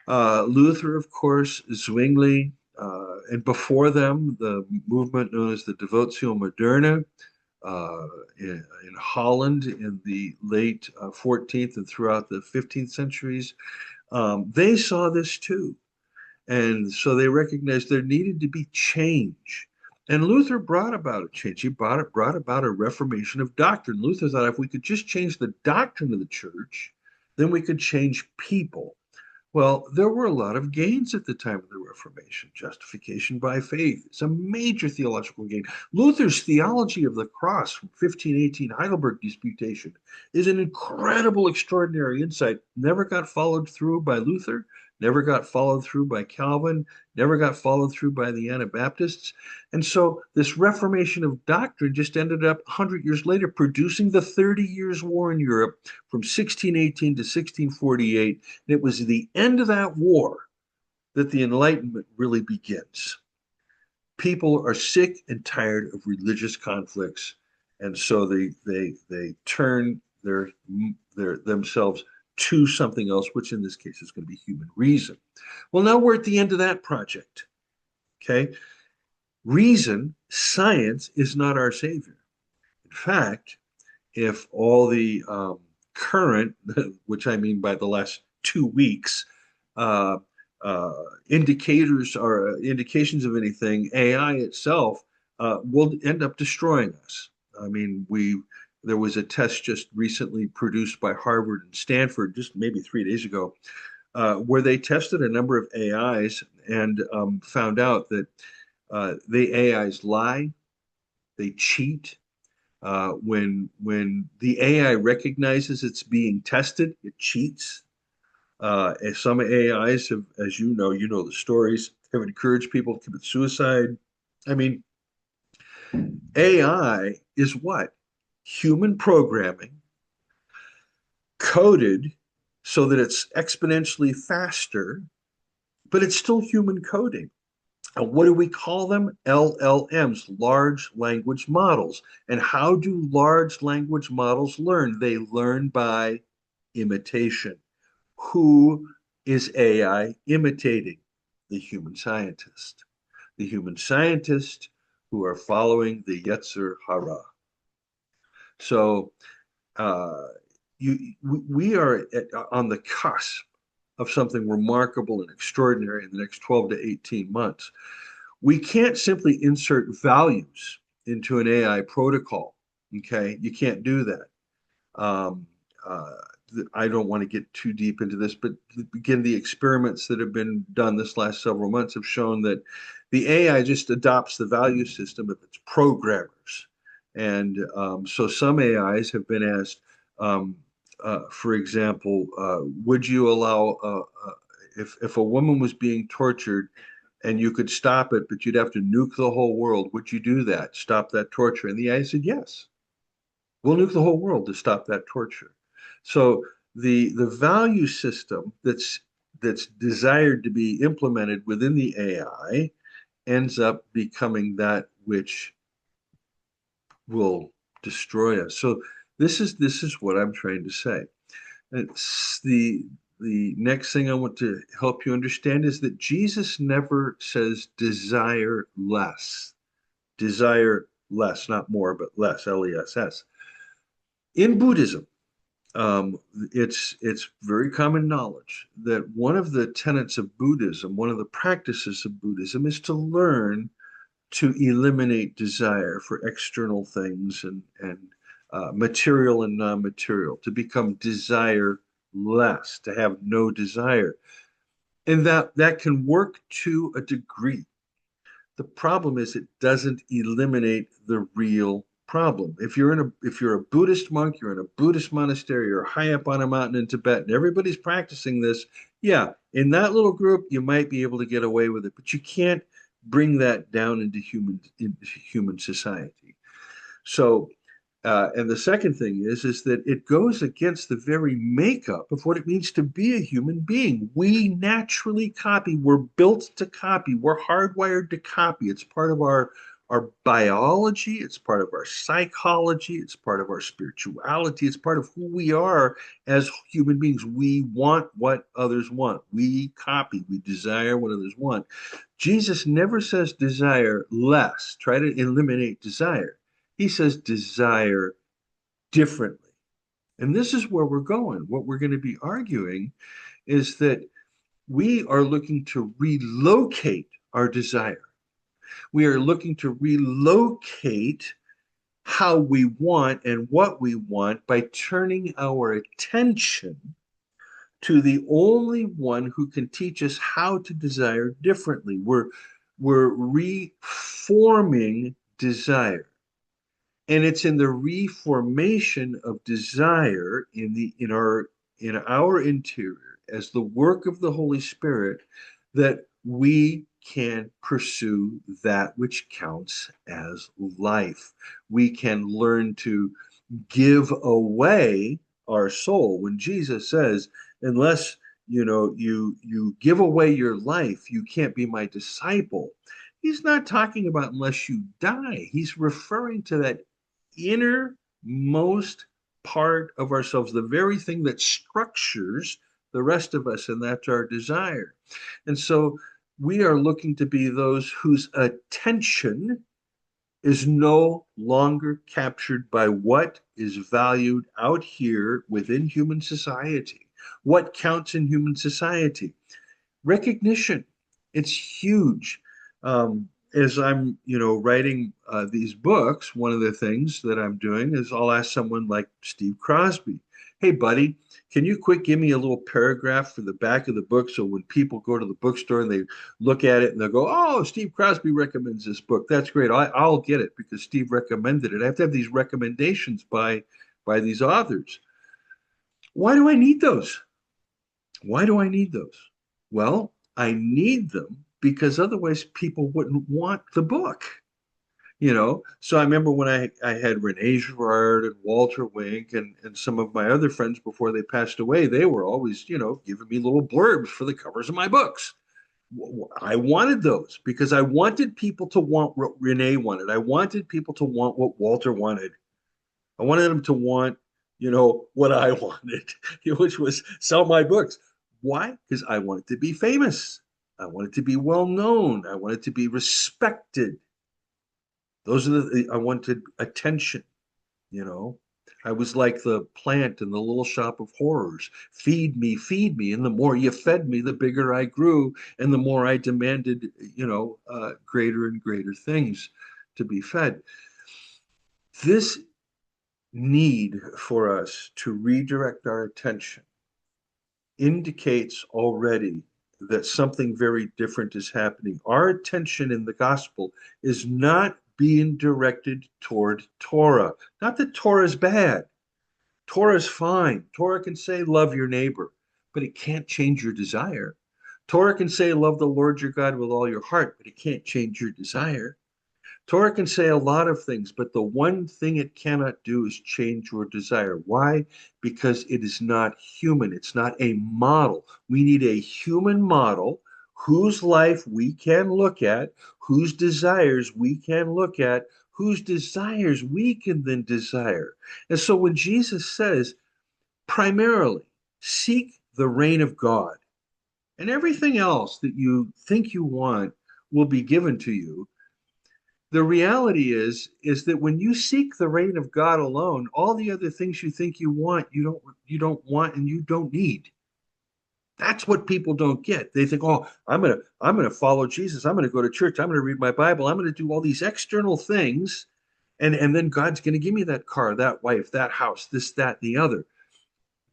A: that. Luther, of course, Zwingli, and before them, the movement known as the Devotio Moderna in Holland in the late 14th and throughout the 15th centuries. They saw this too. And so they recognized there needed to be change. And Luther brought about a change. He brought about a reformation of doctrine. Luther thought if we could just change the doctrine of the church, then we could change people. Well, there were a lot of gains at the time of the Reformation. Justification by faith is a major theological gain. Luther's theology of the cross from 1518 Heidelberg Disputation is an incredible, extraordinary insight. Never got followed through by Luther, never got followed through by Calvin, never got followed through by the Anabaptists. And so this reformation of doctrine just ended up 100 years later producing the 30 Years' War in Europe from 1618 to 1648. And it was the end of that war that the Enlightenment really begins. People are sick and tired of religious conflicts, and so they turn their themselves to something else, which in this case is going to be human reason. Well, now we're at the end of that project. Okay, reason, science is not our savior. In fact, if all the current, which I mean by the last 2 weeks, uh, indicators or indications of anything, AI itself will end up destroying us. I mean, there was a test just recently produced by Harvard and Stanford, just maybe 3 days ago, where they tested a number of AIs and found out that the AIs lie, they cheat, when the AI recognizes it's being tested, it cheats. And some AIs have, as you know the stories, have encouraged people to commit suicide. I mean, AI is what? Human programming coded so that it's exponentially faster, but it's still human coding. And what do we call them? LLMs, large language models. And how do large language models learn? They learn by imitation. Who is AI imitating? The human scientist. The human scientists who are following the Yetzer Hara. So uh, we are on the cusp of something remarkable and extraordinary in the next 12 to 18 months. We can't simply insert values into an AI protocol. Okay, you can't do that. Um, uh, I don't want to get too deep into this, but again, the experiments that have been done this last several months have shown that the AI just adopts the value system of its programmers. And so some AIs have been asked, um, for example, would you allow, if a woman was being tortured and you could stop it, but you'd have to nuke the whole world, would you do that? Stop that torture? And the AI said, yes, we'll nuke the whole world to stop that torture. So the value system that's desired to be implemented within the AI ends up becoming that which will destroy us. So this is what I'm trying to say. It's the next thing I want to help you understand is that Jesus never says desire less. Desire less, not more, but less, Less. In Buddhism, it's very common knowledge that one of the tenets of Buddhism, one of the practices of Buddhism, is to learn to eliminate desire for external things and material and non-material, to become desire less, to have no desire, and that can work to a degree. The problem is it doesn't eliminate the real problem. If you're a Buddhist monk, you're in a Buddhist monastery, you're high up on a mountain in Tibet, and everybody's practicing this, yeah, in that little group you might be able to get away with it, but you can't bring that down into human society. So and the second thing is that it goes against the very makeup of what it means to be a human being. We naturally copy. We're built to copy. We're hardwired to copy. It's part of our biology. It's part of our psychology. It's part of our spirituality. It's part of who we are as human beings. We want what others want. We copy. We desire what others want. Jesus never says desire less. Try to eliminate desire. He says desire differently. And this is where we're going. What we're going to be arguing is that We are looking to relocate our desire. We are looking to relocate how we want and what we want by turning our attention to the only one who can teach us how to desire differently. We're reforming desire. And it's in the reformation of desire in our interior as the work of the Holy Spirit that we can pursue that which counts as life. We can learn to give away our soul. When Jesus says, unless you give away your life, you can't be my disciple. He's not talking about unless you die. He's referring to that innermost part of ourselves, the very thing that structures the rest of us, and that's our desire. And so we are looking to be those whose attention is no longer captured by what is valued out here within human society. What counts in human society? Recognition. It's huge. As I'm, writing these books, one of the things that I'm doing is I'll ask someone like Steve Crosby, "Hey, buddy, can you quick give me a little paragraph for the back of the book so when people go to the bookstore and they look at it and they'll go, oh, Steve Crosby recommends this book. That's great. I'll get it because Steve recommended it." I have to have these recommendations by these authors. Why do I need those? Why do I need those? Well, I need them because otherwise people wouldn't want the book. So I remember when I had Rene Girard and Walter Wink and some of my other friends before they passed away, they were always, giving me little blurbs for the covers of my books. I wanted those because I wanted people to want what Rene wanted. I wanted people to want what Walter wanted. I wanted them to want, what I wanted, which was sell my books. Why? Because I wanted to be famous. I wanted to be well known. I wanted to be respected. I wanted attention, you know. I was like the plant in the little shop of horrors. Feed me, feed me. And the more you fed me, the bigger I grew. And the more I demanded, greater and greater things to be fed. This need for us to redirect our attention indicates already that something very different is happening. Our attention in the gospel is not being directed toward Torah. Not that Torah is bad. Torah is fine. Torah can say, love your neighbor, but it can't change your desire. Torah can say, love the Lord your God with all your heart, but it can't change your desire. Torah can say a lot of things, but the one thing it cannot do is change your desire. Why? Because it is not human. It's not a model. We need a human model whose life we can look at, whose desires we can look at, whose desires we can then desire. And so when Jesus says, primarily, seek the reign of God, and everything else that you think you want will be given to you, the reality is that when you seek the reign of God alone, all the other things you think you want, you don't want and you don't need. That's what people don't get. They think, "Oh, I'm gonna follow Jesus. I'm gonna go to church. I'm gonna read my Bible. I'm gonna do all these external things, and then God's gonna give me that car, that wife, that house, this, that, the other."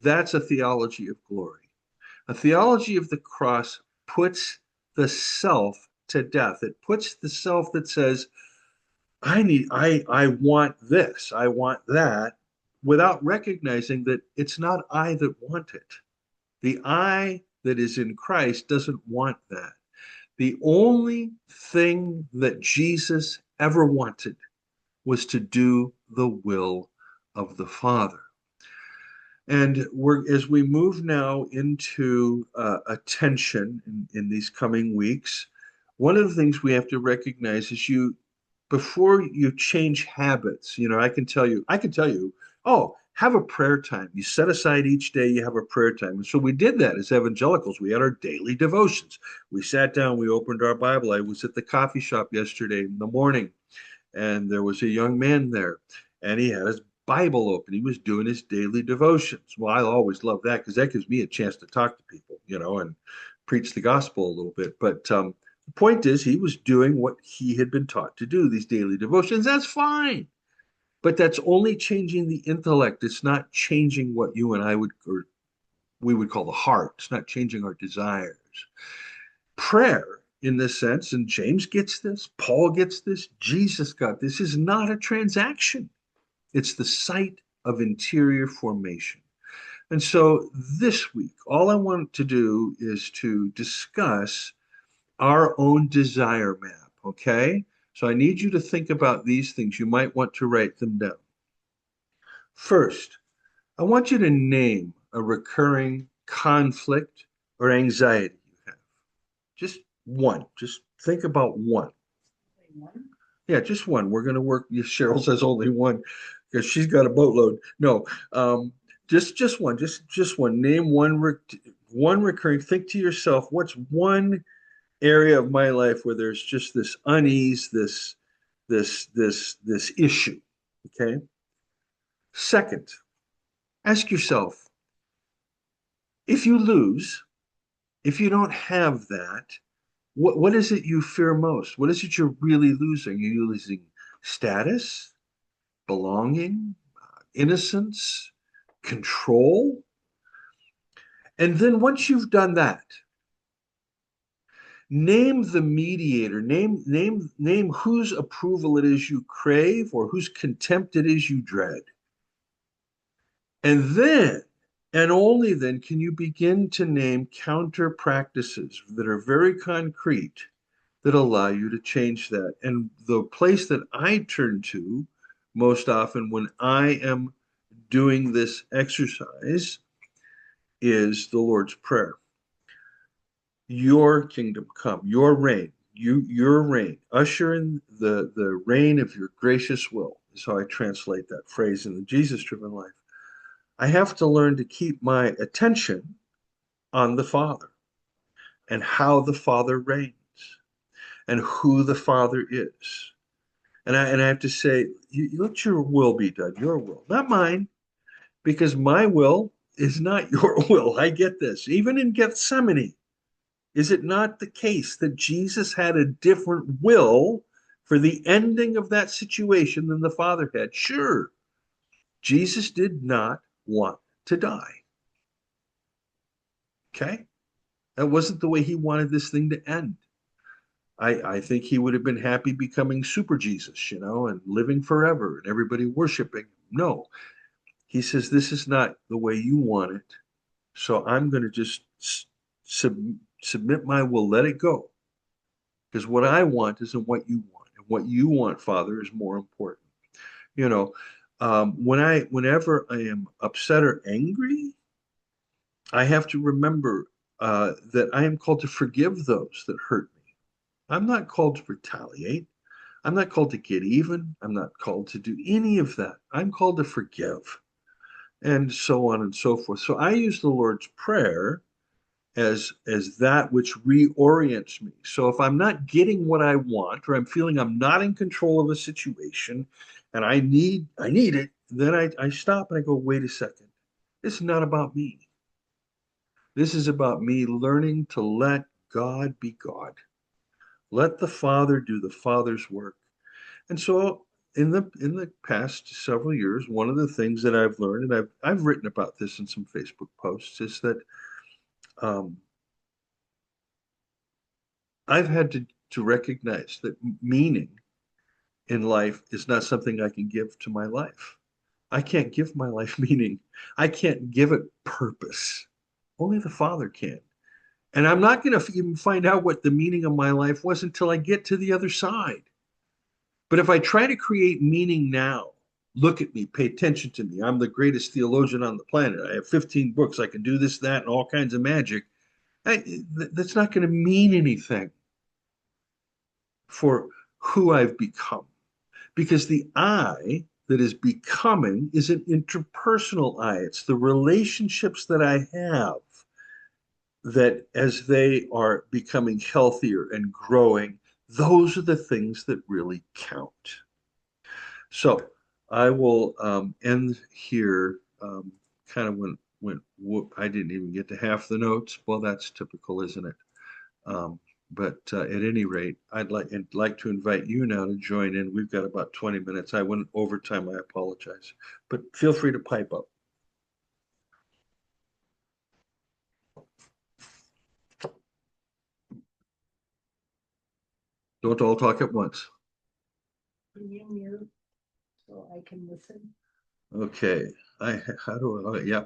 A: That's a theology of glory. A theology of the cross puts the self to death. It puts the self that says, I want this, I want that, without recognizing that it's not I that want it. The I that is in Christ doesn't want that. The only thing that Jesus ever wanted was to do the will of the Father. And as we move now into attention in these coming weeks, one of the things we have to recognize is before you change habits, I can tell you, oh, have a prayer time. You set aside each day, you have a prayer time. And so we did that as evangelicals. We had our daily devotions. We sat down, we opened our Bible. I was at the coffee shop yesterday in the morning, and there was a young man there, and he had his Bible open. He was doing his daily devotions. Well, I always love that because that gives me a chance to talk to people, and preach the gospel a little bit. But the point is, he was doing what he had been taught to do, these daily devotions. That's fine. But that's only changing the intellect. It's not changing what you and I would, or we would call the heart. It's not changing our desires. Prayer, in this sense, and James gets this, Paul gets this, Jesus got this, is not a transaction. It's the site of interior formation. And so this week, all I want to do is to discuss our own desire map, okay? So I need you to think about these things. You might want to write them down. First, I want you to name a recurring conflict or anxiety you have. Just one. Just think about one. Yeah, just one. We're going to work. Cheryl says only one because she's got a boatload. No, just one. Just one. Name one recurring. Think to yourself, what's one area of my life where there's just this unease, this issue. Okay. Second, ask yourself, if you lose, if you don't have that, what is it you fear most? What is it you're really losing? Are you losing status, belonging, innocence, control? And then once you've done that, name the mediator, name whose approval it is you crave or whose contempt it is you dread. And then, and only then, can you begin to name counter practices that are very concrete that allow you to change that. And the place that I turn to most often when I am doing this exercise is the Lord's Prayer. Your kingdom come, your reign, your reign. Usher in the reign of your gracious will, is how I translate that phrase in the Jesus-driven life. I have to learn to keep my attention on the Father and how the Father reigns and who the Father is. And I have to say, let your will be done, your will, not mine, because my will is not your will. I get this. Even in Gethsemane, is it not the case that Jesus had a different will for the ending of that situation than the Father had? Sure, Jesus did not want to die. Okay? That wasn't the way he wanted this thing to end. I think he would have been happy becoming super Jesus, and living forever and everybody worshiping. No, he says, this is not the way you want it. So I'm going to just submit my will, let it go. Because what I want isn't what you want. And what you want, Father, is more important. Whenever I am upset or angry, I have to remember that I am called to forgive those that hurt me. I'm not called to retaliate. I'm not called to get even. I'm not called to do any of that. I'm called to forgive, and so on and so forth. So I use the Lord's Prayer as that which reorients me. So if I'm not getting what I want, or I'm feeling I'm not in control of a situation, and I need it, then I stop and I go, wait a second. This is not about me. This is about me learning to let God be God. Let the Father do the Father's work. And so in the past several years, one of the things that I've learned, and I've written about this in some Facebook posts, is that um, I've had to recognize that meaning in life is not something I can give to my life. I can't give my life meaning. I can't give it purpose. Only the Father can. And I'm not going to even find out what the meaning of my life was until I get to the other side. But if I try to create meaning now, look at me, pay attention to me. I'm the greatest theologian on the planet. I have 15 books. I can do this, that, and all kinds of magic. That's not going to mean anything for who I've become. Because the I that is becoming is an interpersonal I. It's the relationships that I have that as they are becoming healthier and growing, those are the things that really count. So I will end here, kind of when went whoop. I didn't even get to half the notes. Well, that's typical, isn't it? Um, but at any rate, I'd like to invite you now to join in. We've got about 20 minutes. I went over time. I apologize, but feel free to pipe up. Don't all talk at once.
B: Can you mute so I can listen?
A: Okay. How do I, yeah.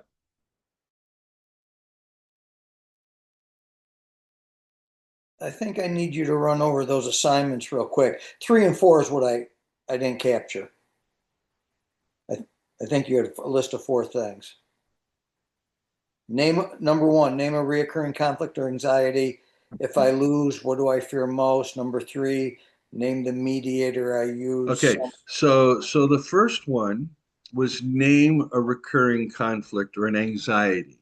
C: I think I need you to run over those assignments real quick. 3 and 4 is what I didn't capture. I think you had a list of 4 things. Number 1, name a reoccurring conflict or anxiety. If I lose, what do I fear most? Number 3, name the mediator I use.
A: Okay. So the first one was name a recurring conflict or an anxiety.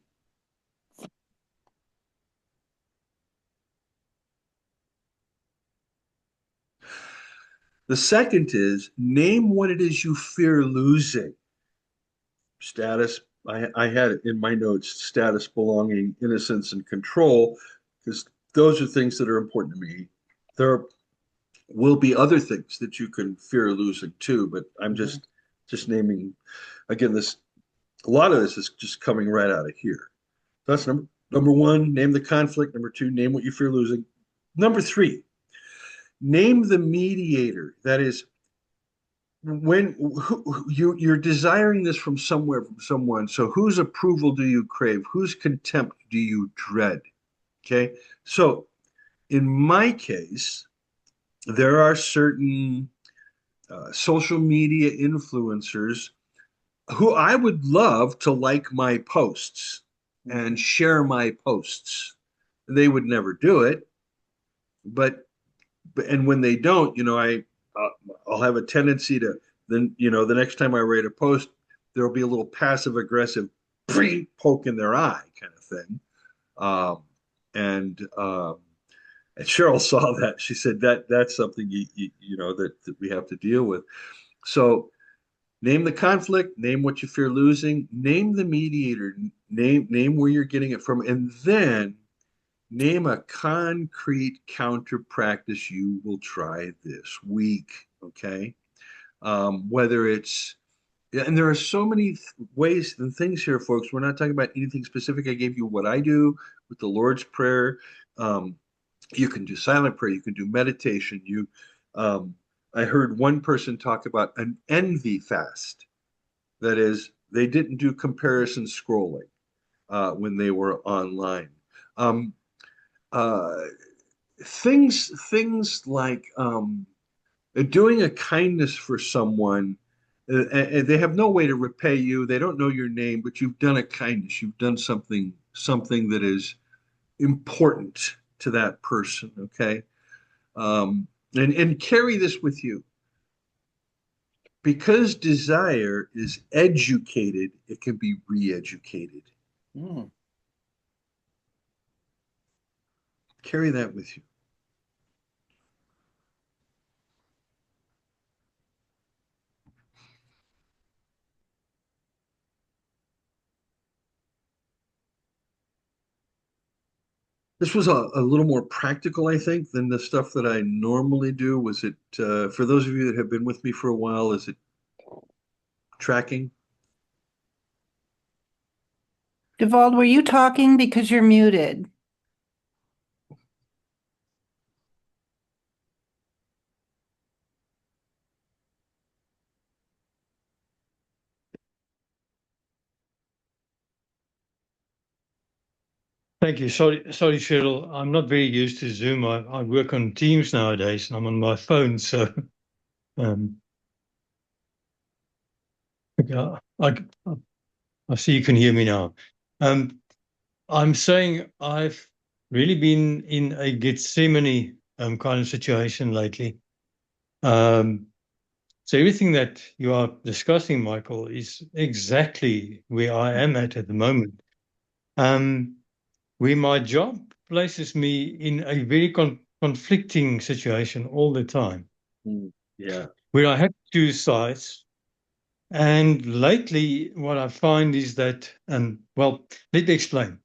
A: The second is name what it is you fear losing. Status, I had it in my notes, status, belonging, innocence, and control, because those are things that are important to me. There will be other things that you can fear losing too, but I'm just naming again this a lot of this is just coming right out of here. That's number one, name the conflict. Number two, name what you fear losing. Number three, name the mediator. That is when you're desiring this from somewhere, from someone. So whose approval do you crave? Whose contempt do you dread? Okay. So in my case, there are certain social media influencers who I would love to like my posts and share my posts. They would never do it, but and when they don't, I'll have a tendency to then the next time I write a post, there'll be a little passive aggressive poke in their eye kind of thing. Um, and Cheryl saw that. She said that's something that we have to deal with. So name the conflict, name what you fear losing, name the mediator, name where you're getting it from, and then name a concrete counter practice you will try this week. Okay. Whether it's, yeah, and there are so many ways and things here, folks. We're not talking about anything specific. I gave you what I do with the Lord's Prayer. Um, you can do silent prayer. You can do meditation. Um, I heard one person talk about an envy fast. That is, they didn't do comparison scrolling when they were online. Um, uh, things like doing a kindness for someone, and they have no way to repay you. They don't know your name, but you've done a kindness. You've done something that is important to that person. Okay, and carry this with you because desire is educated. It can be re-educated.
C: Mm.
A: Carry that with you. This was a little more practical, I think, than the stuff that I normally do. Was it, for those of you that have been with me for a while, is it tracking?
D: Devald, were you talking because you're muted?
E: Thank you. Sorry, Cheryl. I'm not very used to Zoom. I work on Teams nowadays, and I'm on my phone, so um, yeah, I see you can hear me now. I'm saying I've really been in a Gethsemane kind of situation lately. So everything that you are discussing, Michael, is exactly where I am at the moment. Where my job places me in a very conflicting situation all the time.
A: Yeah.
E: Where I have to choose sides, And lately, what I find is that, well, let me explain.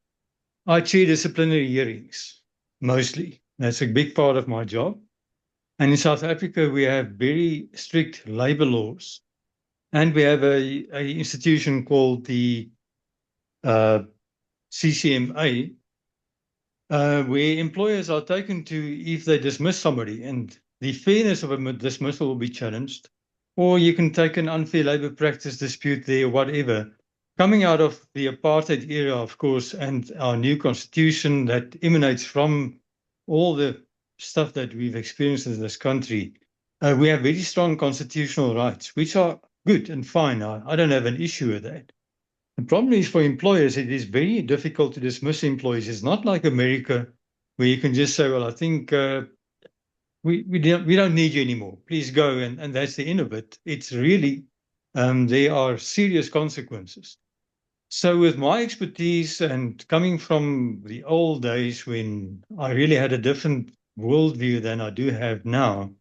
E: I chair disciplinary hearings, mostly. That's a big part of my job. And in South Africa, we have very strict labor laws. And we have a institution called the CCMA, where employers are taken to if they dismiss somebody, and the fairness of a dismissal will be challenged, or you can take an unfair labor practice dispute there, whatever. Coming out of the apartheid era, of course, and our new constitution that emanates from all the stuff that we've experienced in this country, we have very strong constitutional rights, which are good and fine. I don't have an issue with that. The problem is for employers, it is very difficult to dismiss employees. It's not like America where you can just say, well, I think we don't need you anymore. Please go. And that's the end of it. It's really, there are serious consequences. So with my expertise and coming from the old days when I really had a different worldview than I do have now,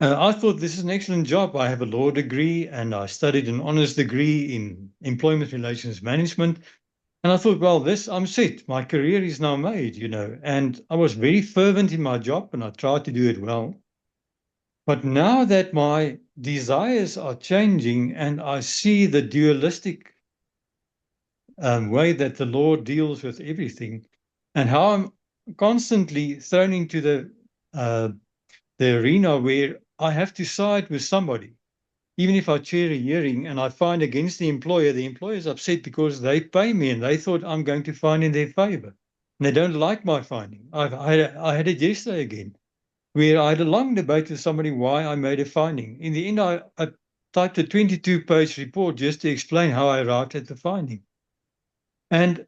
E: I thought this is an excellent job. I have a law degree and I studied an honors degree in employment relations management. And I thought, well, I'm set. My career is now made, and I was very fervent in my job and I tried to do it well. But now that my desires are changing and I see the dualistic way that the law deals with everything and how I'm constantly thrown into the arena where I have to side with somebody. Even if I chair a hearing and I find against the employer is upset because they pay me and they thought I'm going to find in their favor. And they don't like my finding. I had it yesterday again, where I had a long debate with somebody why I made a finding. In the end, I typed a 22-page report just to explain how I arrived at the finding. And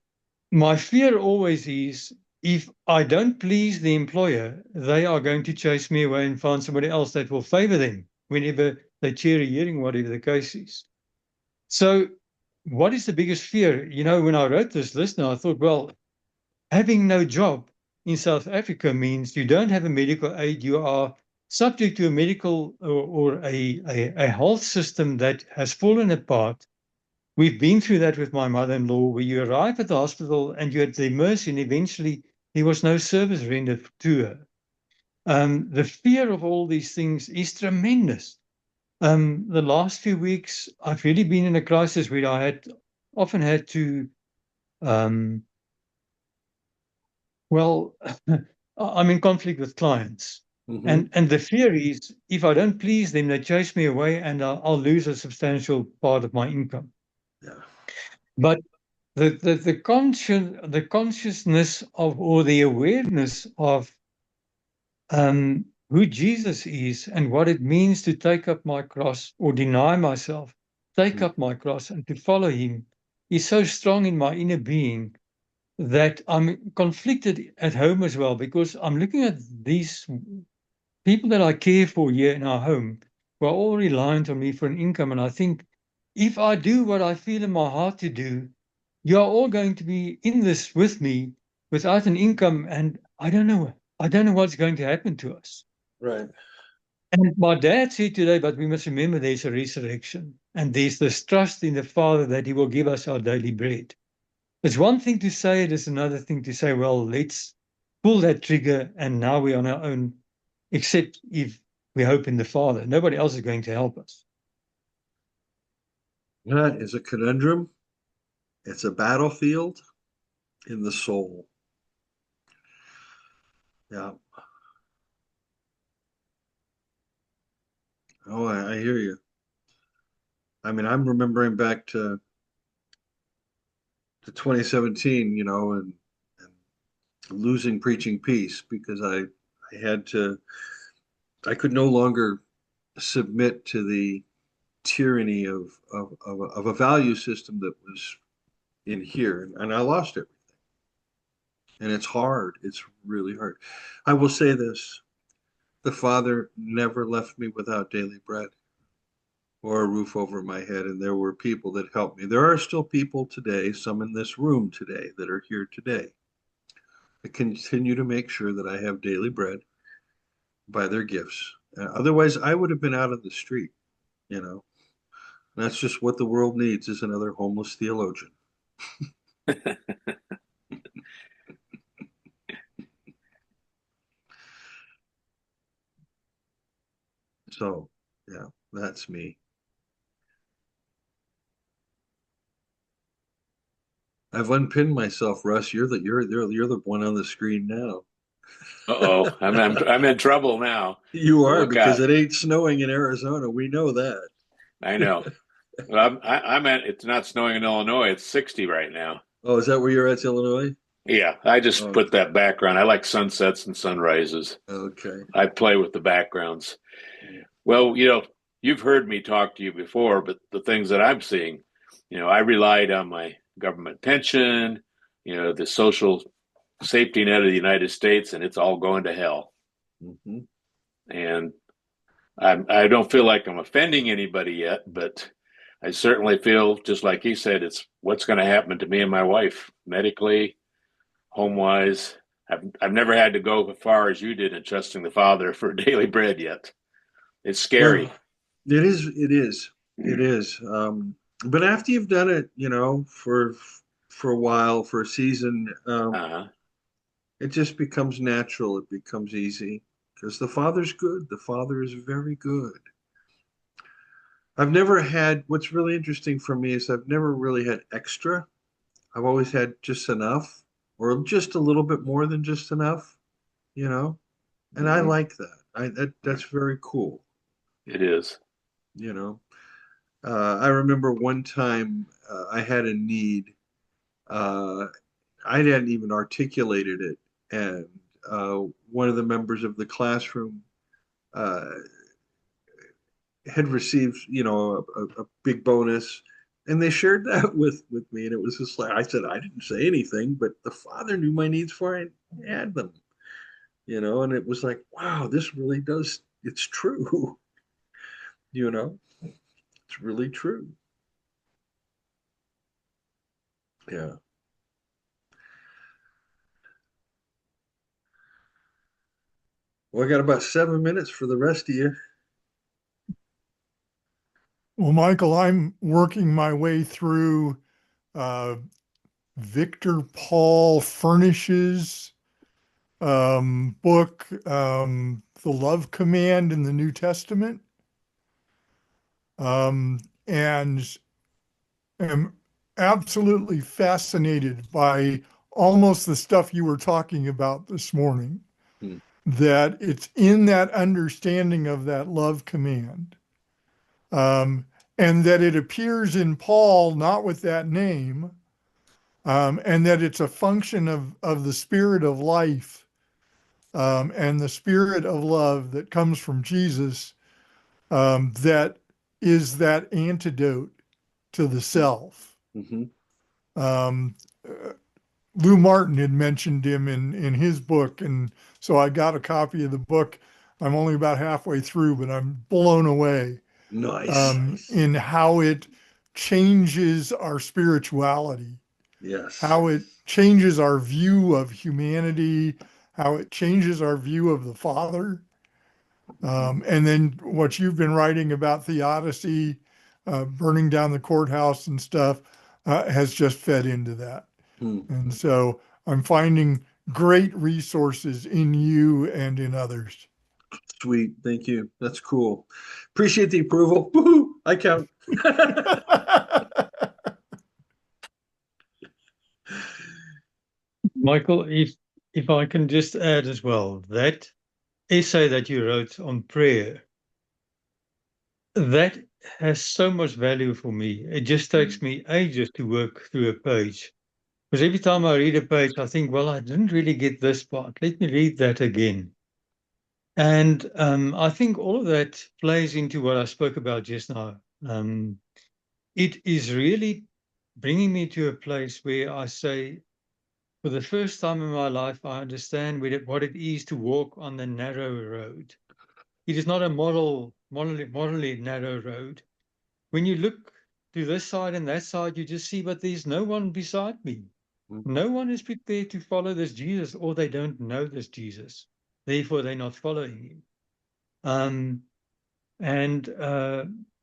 E: my fear always is if I don't please the employer, they are going to chase me away and find somebody else that will favor them whenever they chair a hearing, whatever the case is. So what is the biggest fear? When I wrote this list now, I thought, well, having no job in South Africa means you don't have a medical aid. You are subject to a medical or a health system that has fallen apart. We've been through that with my mother-in-law, where you arrive at the hospital and you're at the mercy, and eventually there was no service rendered to her. The fear of all these things is tremendous. The last few weeks, I've really been in a crisis where I often had to, well, I'm in conflict with clients.
A: Mhm.
E: And the fear is if I don't please them, they chase me away and I'll lose a substantial part of my income.
A: Yeah.
E: But the consciousness of, or the awareness of who Jesus is and what it means to take up my cross or deny myself, take up my cross and to follow him is so strong in my inner being that I'm conflicted at home as well, because I'm looking at these people that I care for here in our home who are all reliant on me for an income. And I think if I do what I feel in my heart to do, you are all going to be in this with me without an income, and I don't know what's going to happen to us.
A: Right.
E: And my dad said today, but we must remember there's a resurrection and there's this trust in the Father that he will give us our daily bread. It's one thing to say it, it's another thing to say, well, let's pull that trigger and now we're on our own, except if we hope in the Father. Nobody else is going to help us.
A: That is a conundrum. It's a battlefield in the soul. Yeah. Oh, I hear you. I mean, I'm remembering back to 2017, and losing Preaching Peace because I had to, I could no longer submit to the tyranny of a value system that was in here, and I lost everything. And it's hard. It's really hard. I will say this: the Father never left me without daily bread or a roof over my head, and there were people that helped me. There are still people today, some in this room today, that are here today, that continue to make sure that I have daily bread by their gifts. Otherwise, I would have been out of the street, you know. That's just what the world needs, is another homeless theologian. So, yeah, that's me. I've unpinned myself, Russ. You're the one on the screen now.
F: Uh-oh, I'm in trouble now.
A: You are,
F: Look
A: because
F: out.
A: it ain't snowing in Arizona. We know that.
F: I know. Well, I'm at, it's not snowing in Illinois. It's 60 right now.
A: Oh, is that where you're at, Illinois?
F: Yeah, I just
A: Oh,
F: put that background. I like sunsets and sunrises.
A: okay.
F: I play with the backgrounds. Well, you've heard me talk to you before, but the things that I'm seeing, I relied on my government pension, the social safety net of the United States, and it's all going to hell.
A: Mm-hmm.
F: And I don't feel like I'm offending anybody yet, but I certainly feel, just like he said, it's what's going to happen to me and my wife medically, home wise. I've never had to go as far as you did in trusting the Father for daily bread yet. It's scary.
A: Well, it is. But after you've done it, for a while, for a season,
F: Uh-huh.
A: it just becomes natural. It becomes easy because the Father's good. The Father is very good. I've never had, what's really interesting for me is I've never really had extra. I've always had just enough or just a little bit more than just enough, you know, and I
F: Mhm.
A: like that. That's very cool,
F: It is.
A: you know. I remember one time I had a need. Uh, I hadn't even articulated it, and one of the members of the classroom uh, had received, a big bonus, and they shared that with me, and it was just like I said, I didn't say anything, but the Father knew my needs for I had them, and it was like, wow, this really does. It's true, you know, it's really true. Yeah. Well, I got about 7 minutes for the rest of you.
G: Well, Michael, I'm working my way through uh, Victor Paul Furnish's book, The Love Command in the New Testament, and am absolutely fascinated by almost the stuff you were talking about this morning,
A: Hmm.
G: that it's in that understanding of that love command. And that it appears in Paul not with that name, and that it's a function of the spirit of life, and the spirit of love that comes from Jesus, that is that antidote to the self.
A: Mm-hmm.
G: Um, Lou Martin had mentioned him in his book, and so I got a copy of the book. I'm only about halfway through, but I'm blown away
A: Nice.
G: in how it changes our spirituality,
A: Yes.
G: how it changes our view of humanity, how it changes our view of the Father. And then what you've been writing about theodicy, burning down the courthouse and stuff, has just fed into that.
A: Hmm.
G: And so I'm finding great resources in you and in others.
A: Sweet. Thank you. That's cool. Appreciate the approval. Woohoo! I count.
E: Michael, if I can just add as well, that essay that you wrote on prayer, that has so much value for me. It just takes me ages to work through a page. Because every time I read a page, I think, well, I didn't really get this part. Let me read that again. And I think all of that plays into what I spoke about just now. It is really bringing me to a place where I say, for the first time in my life, I understand what it is to walk on the narrow road. It is not a morally narrow road. When you look to this side and that side, you just see, but there's no one beside me. No one is prepared to follow this Jesus, or they don't know this Jesus. Therefore, they're not following him. And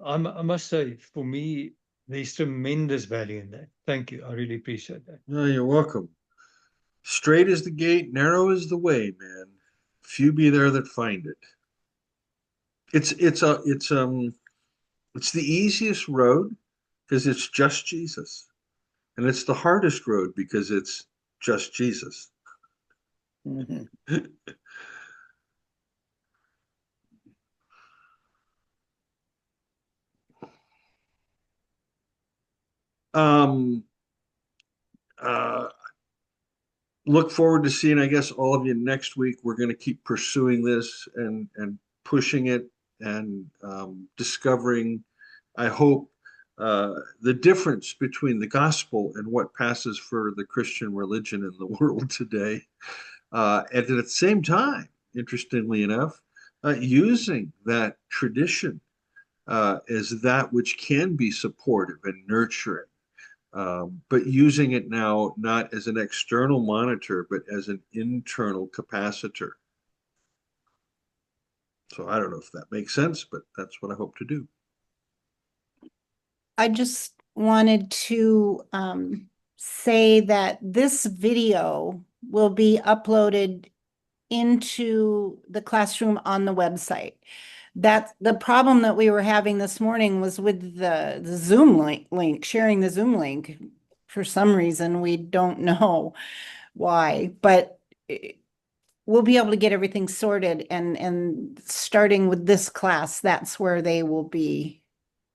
E: I must say, for me, there's tremendous value in that. Thank you. I really appreciate that.
A: No, you're welcome. Straight is the gate, narrow is the way, man. Few be there that find it. It's the easiest road because it's just Jesus. And it's the hardest road because it's just Jesus.
C: Mhm.
A: Um, uh, look forward to seeing, I guess, all of you next week. We're going to keep pursuing this and pushing it and discovering, I hope, the difference between the gospel and what passes for the Christian religion in the world today. And at the same time, interestingly enough, using that tradition as that which can be supportive and nurturing, but using it now not as an external monitor, but as an internal capacitor. So I don't know if that makes sense, but that's what I hope to do.
D: I just wanted to say that this video will be uploaded into the classroom on the website. That the problem that we were having this morning was with the Zoom link, sharing the Zoom link. For some reason, we don't know why, but we'll be able to get everything sorted, and starting with this class, that's where they will be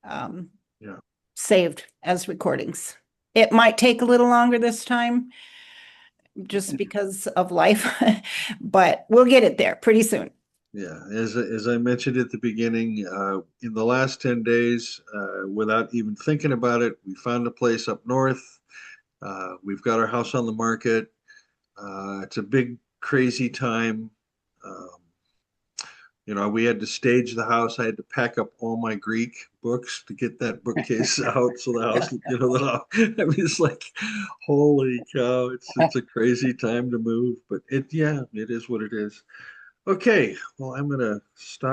A: Yeah.
D: saved as recordings. It might take a little longer this time just because of life, but we'll get it there pretty soon.
A: Yeah, as I mentioned at the beginning, in the last 10 days, without even thinking about it, we found a place up north. We've got our house on the market. It's a big, crazy time. Um, we had to stage the house. I had to pack up all my Greek books to get that bookcase out. So the house, I mean, it's like, holy cow! It's a crazy time to move, but it is what it is. Okay, well, I'm gonna stop.